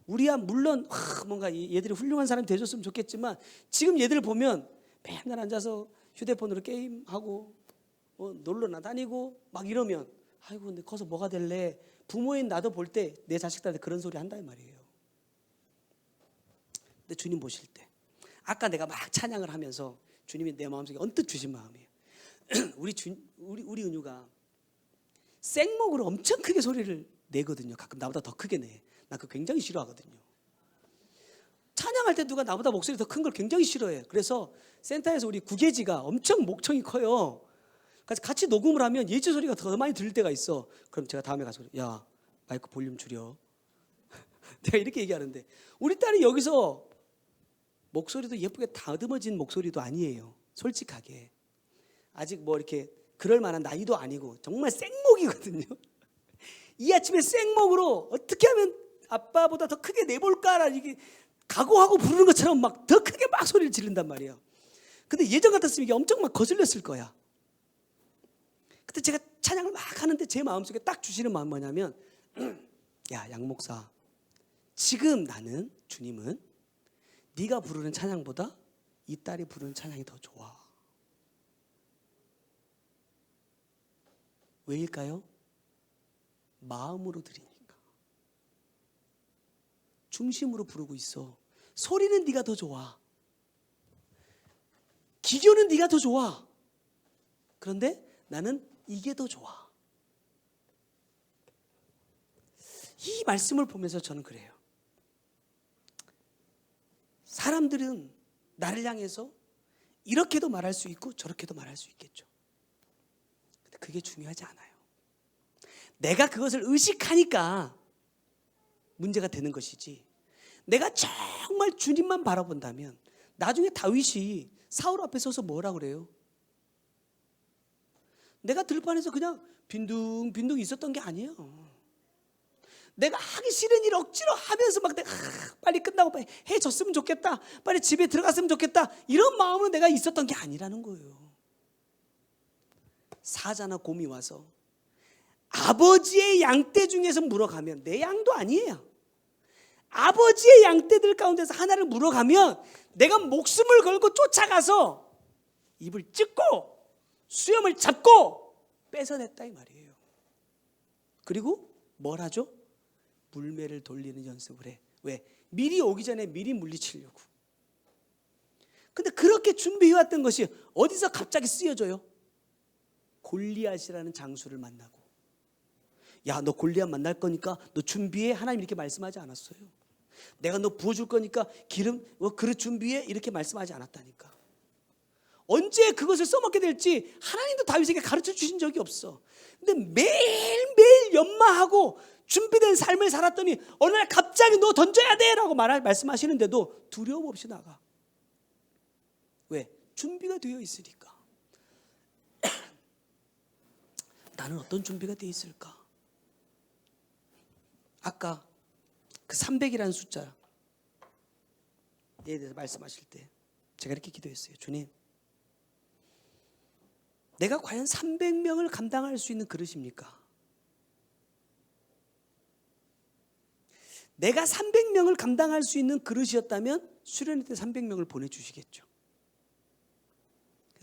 우리야 물론 뭔가 얘들이 훌륭한 사람이 되줬으면 좋겠지만 지금 얘들 보면 맨날 앉아서 휴대폰으로 게임하고 놀러나 다니고 막 이러면 아이고 근데 커서 뭐가 될래? 부모인 나도 볼 때 내 자식들한테 그런 소리 한단 말이에요. 근데 주님 보실 때 아까 내가 막 찬양을 하면서 주님이 내 마음속에 언뜻 주신 마음이에요. 우리 은유가 생목으로 엄청 크게 소리를 내거든요. 가끔 나보다 더 크게 내. 나 그거 굉장히 싫어하거든요. 찬양할 때 누가 나보다 목소리 더 큰 걸 굉장히 싫어해. 그래서 센터에서 우리 구계지가 엄청 목청이 커요. 그래서 같이 녹음을 하면 예지 소리가 더 많이 들릴 때가 있어. 그럼 제가 다음에 가서 야 마이크 볼륨 줄여. 내가 이렇게 얘기하는데 우리 딸이 여기서 목소리도 예쁘게 다듬어진 목소리도 아니에요. 솔직하게 아직 뭐 이렇게 그럴 만한 나이도 아니고 정말 생목이거든요. 이 아침에 생목으로 어떻게 하면 아빠보다 더 크게 내볼까라는 이게 각오하고 부르는 것처럼 막 더 크게 막 소리를 지른단 말이에요. 근데 예전 같았으면 이게 엄청 막 거슬렸을 거야. 그때 제가 찬양을 막 하는데 제 마음속에 딱 주시는 마음이 뭐냐면 야 양목사 지금 나는 주님은 네가 부르는 찬양보다 이 딸이 부르는 찬양이 더 좋아. 왜일까요? 마음으로 드리니까. 중심으로 부르고 있어. 소리는 네가 더 좋아. 기교는 네가 더 좋아. 그런데 나는 이게 더 좋아. 이 말씀을 보면서 저는 그래요. 사람들은 나를 향해서 이렇게도 말할 수 있고 저렇게도 말할 수 있겠죠. 근데 그게 중요하지 않아요. 내가 그것을 의식하니까 문제가 되는 것이지, 내가 정말 주님만 바라본다면 나중에 다윗이 사울 앞에 서서 뭐라 그래요? 내가 들판에서 그냥 빈둥빈둥 있었던 게 아니에요. 내가 하기 싫은 일 억지로 하면서 막 내가 빨리 끝나고 빨리 해줬으면 좋겠다, 빨리 집에 들어갔으면 좋겠다, 이런 마음으로 내가 있었던 게 아니라는 거예요. 사자나 곰이 와서 아버지의 양떼 중에서 물어가면 내 양도 아니에요. 아버지의 양떼들 가운데서 하나를 물어가면 내가 목숨을 걸고 쫓아가서 입을 찢고 수염을 잡고 뺏어냈다 이 말이에요. 그리고 뭘 하죠? 물매를 돌리는 연습을 해. 왜? 미리 오기 전에 미리 물리치려고. 근데 그렇게 준비해왔던 것이 어디서 갑자기 쓰여져요? 골리앗이라는 장수를 만나고, 야 너 골리앗 만날 거니까 너 준비해, 하나님 이렇게 말씀하지 않았어요. 내가 너 부어줄 거니까 기름 그릇 준비해, 이렇게 말씀하지 않았다니까. 언제 그것을 써먹게 될지 하나님도 다윗에게 가르쳐 주신 적이 없어. 근데 매일매일 연마하고 준비된 삶을 살았더니 어느 날 갑자기 너 던져야 돼 라고 말씀하시는데도 두려움 없이 나가. 왜? 준비가 되어 있으니까. 나는 어떤 준비가 되어 있을까? 아까 그 300이라는 숫자에 대해서 말씀하실 때 제가 이렇게 기도했어요. 주님, 내가 과연 300명을 감당할 수 있는 그릇입니까? 내가 300명을 감당할 수 있는 그릇이었다면 수련회 때 300명을 보내주시겠죠.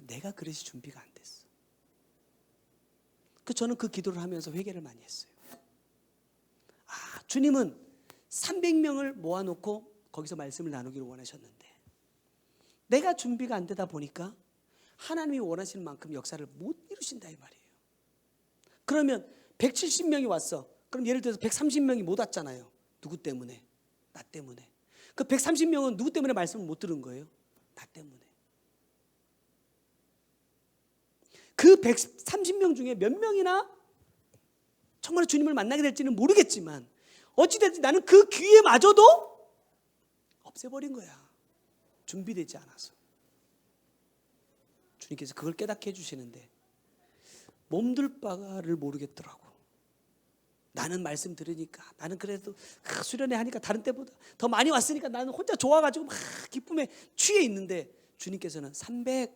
내가 그릇이 준비가 안 됐어. 저는 그 기도를 하면서 회개를 많이 했어요. 주님은 300명을 모아놓고 거기서 말씀을 나누기를 원하셨는데 내가 준비가 안 되다 보니까 하나님이 원하시는 만큼 역사를 못 이루신다 이 말이에요. 그러면 170명이 왔어. 그럼 예를 들어서 130명이 못 왔잖아요. 누구 때문에? 나 때문에. 그 130명은 누구 때문에 말씀을 못 들은 거예요? 나 때문에. 그 130명 중에 몇 명이나 정말 주님을 만나게 될지는 모르겠지만 어찌됐든 나는 그 기회마저도 없애버린 거야. 준비되지 않아서. 주님께서 그걸 깨닫게 해주시는데 몸둘 바를 모르겠더라고. 나는 말씀 들으니까, 나는 그래도 수련회 하니까 다른 때보다 더 많이 왔으니까 나는 혼자 좋아가지고 막 기쁨에 취해 있는데 주님께서는 300,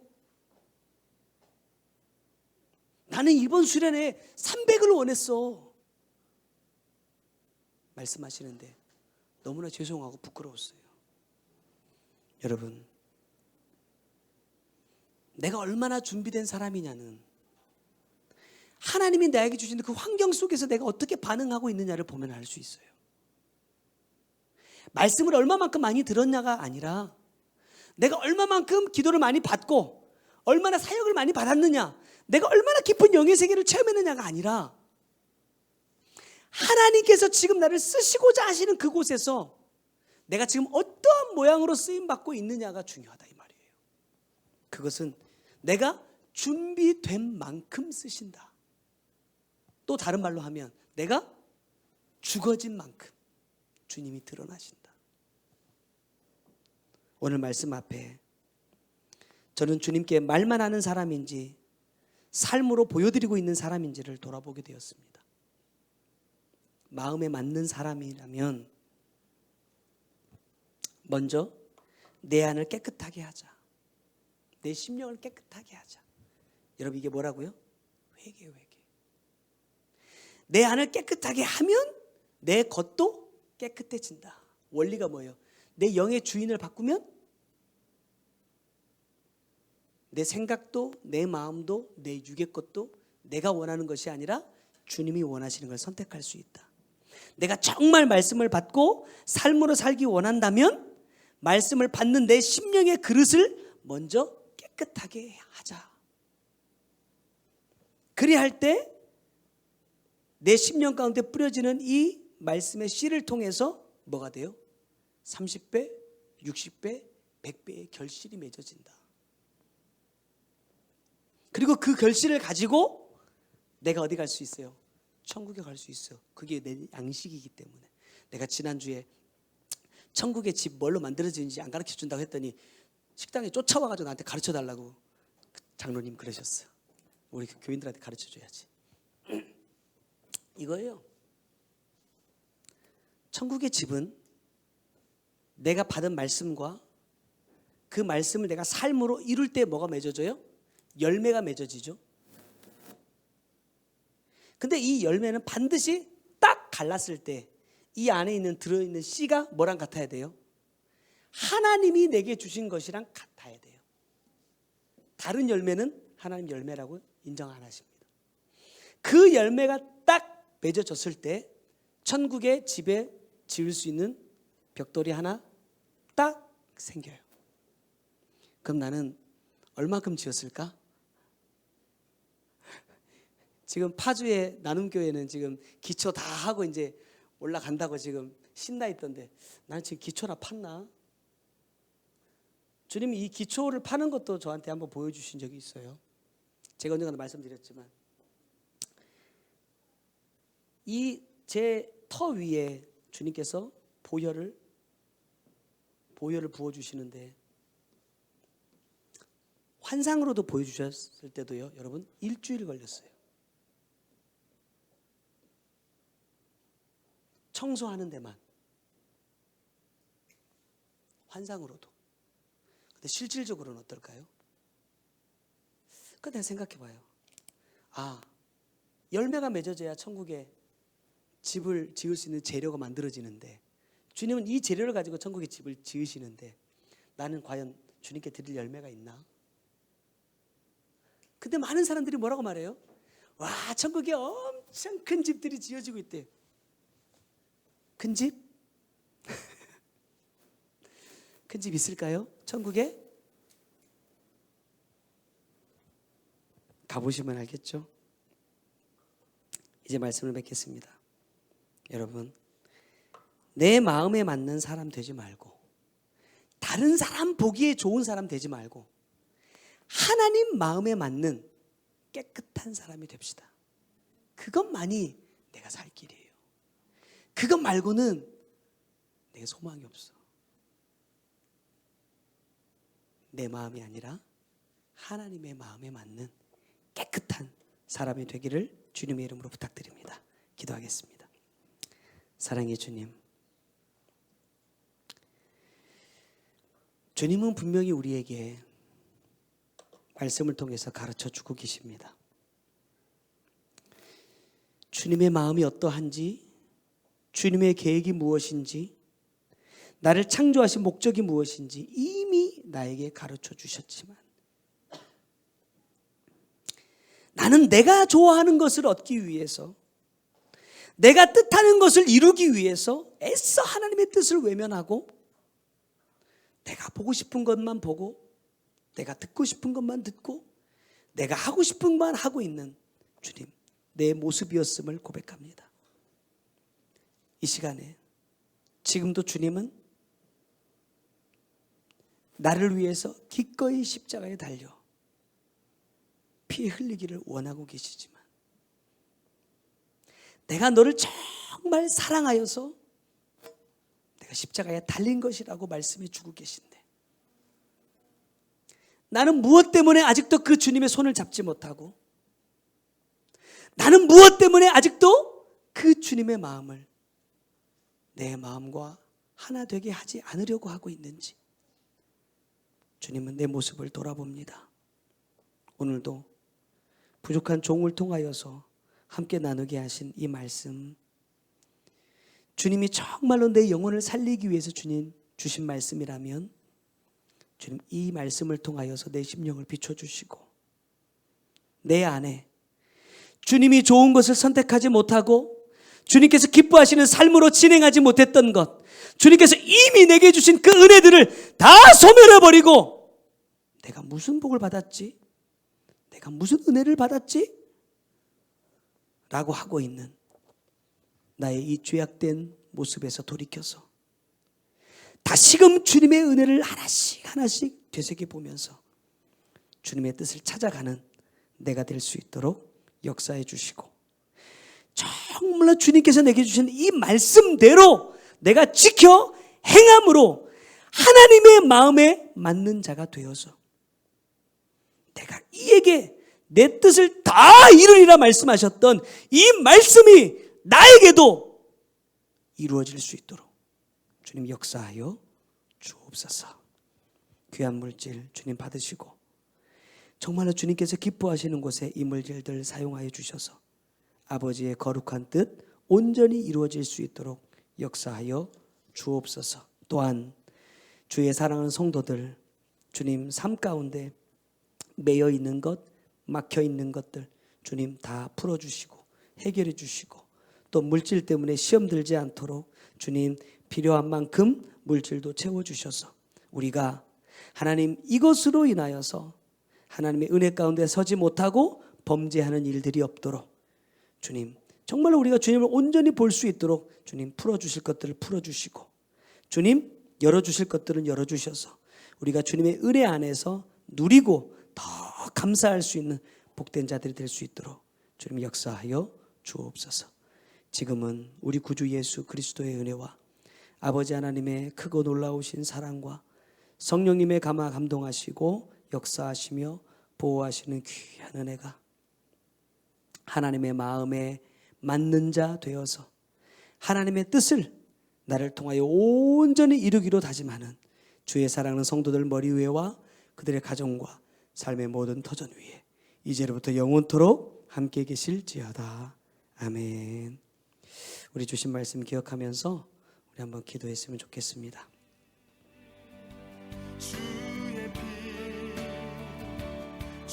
나는 이번 수련회에 300을 원했어 말씀하시는데 너무나 죄송하고 부끄러웠어요. 여러분, 내가 얼마나 준비된 사람이냐는 하나님이 나에게 주신 그 환경 속에서 내가 어떻게 반응하고 있느냐를 보면 알 수 있어요. 말씀을 얼마만큼 많이 들었냐가 아니라 내가 얼마만큼 기도를 많이 받고 얼마나 사역을 많이 받았느냐, 내가 얼마나 깊은 영의 세계를 체험했느냐가 아니라 하나님께서 지금 나를 쓰시고자 하시는 그곳에서 내가 지금 어떠한 모양으로 쓰임받고 있느냐가 중요하다 이 말이에요. 그것은 내가 준비된 만큼 쓰신다. 또 다른 말로 하면 내가 죽어진 만큼 주님이 드러나신다. 오늘 말씀 앞에 저는 주님께 말만 하는 사람인지 삶으로 보여드리고 있는 사람인지를 돌아보게 되었습니다. 마음에 맞는 사람이라면 먼저 내 안을 깨끗하게 하자. 내 심령을 깨끗하게 하자. 여러분, 이게 뭐라고요? 회개. 내 안을 깨끗하게 하면 내 겉도 깨끗해진다. 원리가 뭐예요? 내 영의 주인을 바꾸면 내 생각도 내 마음도 내 육의 것도 내가 원하는 것이 아니라 주님이 원하시는 걸 선택할 수 있다. 내가 정말 말씀을 받고 삶으로 살기 원한다면 말씀을 받는 내 심령의 그릇을 먼저 깨끗하게 하자. 그리할 때 내 심령 가운데 뿌려지는 이 말씀의 씨를 통해서 뭐가 돼요? 30배, 60배, 100배의 결실이 맺어진다. 그리고 그 결실을 가지고 내가 어디 갈 수 있어요? 천국에 갈 수 있어요. 그게 내 양식이기 때문에. 내가 지난주에 천국의 집 뭘로 만들어지는지 안 가르쳐 준다고 했더니 식당에 쫓아와가지고 나한테 가르쳐 달라고 장로님 그러셨어요. 우리 교인들한테 가르쳐 줘야지. 이거예요. 천국의 집은 내가 받은 말씀과 그 말씀을 내가 삶으로 이룰 때 뭐가 맺어져요? 열매가 맺어지죠. 근데 이 열매는 반드시 딱 갈랐을 때 이 안에 있는 들어있는 씨가 뭐랑 같아야 돼요? 하나님이 내게 주신 것이랑 같아야 돼요. 다른 열매는 하나님 열매라고 인정 안 하십니다. 그 열매가 딱 맺어졌을 때 천국의 집에 지을 수 있는 벽돌이 하나 딱 생겨요. 그럼 나는 얼마큼 지었을까? 지금 파주의 나눔교회는 지금 기초 다 하고 이제 올라간다고 지금 신나 있던데 나는 지금 기초나 팠나? 주님이 이 기초를 파는 것도 저한테 한번 보여주신 적이 있어요. 제가 언젠가 말씀드렸지만 이 제 터 위에 주님께서 보혈을 부어주시는데 환상으로도 보여주셨을 때도요, 여러분 일주일 걸렸어요. 청소하는 데만. 환상으로도. 근데 실질적으로는 어떨까요? 그러니까 내가 생각해 봐요. 아, 열매가 맺어져야 천국에 집을 지을 수 있는 재료가 만들어지는데 주님은 이 재료를 가지고 천국에 집을 지으시는데 나는 과연 주님께 드릴 열매가 있나? 근데 많은 사람들이 뭐라고 말해요? 와, 천국에 엄청 큰 집들이 지어지고 있대. 큰 집? 큰 집 있을까요? 천국에? 가보시면 알겠죠? 이제 말씀을 맺겠습니다. 여러분, 내 마음에 맞는 사람 되지 말고 다른 사람 보기에 좋은 사람 되지 말고 하나님 마음에 맞는 깨끗한 사람이 됩시다. 그것만이 내가 살 길이에요. 그것 말고는 내게 소망이 없어. 내 마음이 아니라 하나님의 마음에 맞는 깨끗한 사람이 되기를 주님의 이름으로 부탁드립니다. 기도하겠습니다. 사랑의 주님, 주님은 분명히 우리에게 말씀을 통해서 가르쳐 주고 계십니다. 주님의 마음이 어떠한지, 주님의 계획이 무엇인지, 나를 창조하신 목적이 무엇인지 이미 나에게 가르쳐 주셨지만, 나는 내가 좋아하는 것을 얻기 위해서, 내가 뜻하는 것을 이루기 위해서 애써 하나님의 뜻을 외면하고, 내가 보고 싶은 것만 보고, 내가 듣고 싶은 것만 듣고, 내가 하고 싶은 것만 하고 있는 주님, 내 모습이었음을 고백합니다. 이 시간에 지금도 주님은 나를 위해서 기꺼이 십자가에 달려 피 흘리기를 원하고 계시지만, 내가 너를 정말 사랑하여서 내가 십자가에 달린 것이라고 말씀해 주고 계신데, 나는 무엇 때문에 아직도 그 주님의 손을 잡지 못하고, 나는 무엇 때문에 아직도 그 주님의 마음을 내 마음과 하나 되게 하지 않으려고 하고 있는지, 주님은 내 모습을 돌아봅니다. 오늘도 부족한 종을 통하여서 함께 나누게 하신 이 말씀, 주님이 정말로 내 영혼을 살리기 위해서 주님 주신 말씀이라면, 주님 이 말씀을 통하여서 내 심령을 비춰주시고, 내 안에 주님이 좋은 것을 선택하지 못하고 주님께서 기뻐하시는 삶으로 진행하지 못했던 것, 주님께서 이미 내게 주신 그 은혜들을 다 소멸해버리고, 내가 무슨 복을 받았지? 내가 무슨 은혜를 받았지? 라고 하고 있는 나의 이 죄악된 모습에서 돌이켜서 다시금 주님의 은혜를 하나씩 하나씩 되새겨보면서 주님의 뜻을 찾아가는 내가 될 수 있도록 역사해 주시고, 정말로 주님께서 내게 주신 이 말씀대로 내가 지켜 행함으로 하나님의 마음에 맞는 자가 되어서 내가 이에게 내 뜻을 다 이루리라 말씀하셨던 이 말씀이 나에게도 이루어질 수 있도록 주님 역사하여 주옵소서. 귀한 물질 주님 받으시고, 정말로 주님께서 기뻐하시는 곳에 이 물질들 사용하여 주셔서 아버지의 거룩한 뜻 온전히 이루어질 수 있도록 역사하여 주옵소서. 또한 주의 사랑하는 성도들, 주님 삶 가운데 매여 있는 것, 막혀 있는 것들 주님 다 풀어주시고 해결해 주시고, 또 물질 때문에 시험 들지 않도록 주님 필요한 만큼 물질도 채워주셔서 우리가 하나님 이것으로 인하여서 하나님의 은혜 가운데 서지 못하고 범죄하는 일들이 없도록 주님 정말로 우리가 주님을 온전히 볼 수 있도록 주님 풀어주실 것들을 풀어주시고, 주님 열어주실 것들은 열어주셔서 우리가 주님의 은혜 안에서 누리고 더 감사할 수 있는 복된 자들이 될 수 있도록 주님 역사하여 주옵소서. 지금은 우리 구주 예수 그리스도의 은혜와 아버지 하나님의 크고 놀라우신 사랑과 성령님의 감동하시고 역사하시며 보호하시는 귀한 은혜가 하나님의 마음에 맞는 자 되어서 하나님의 뜻을 나를 통하여 온전히 이루기로 다짐하는 주의 사랑하는 성도들 머리 위에와 그들의 가정과 삶의 모든 터전 위에 이제로부터 영원토록 함께 계실지어다. 아멘. 우리 주신 말씀 기억하면서 우리 한번 기도했으면 좋겠습니다.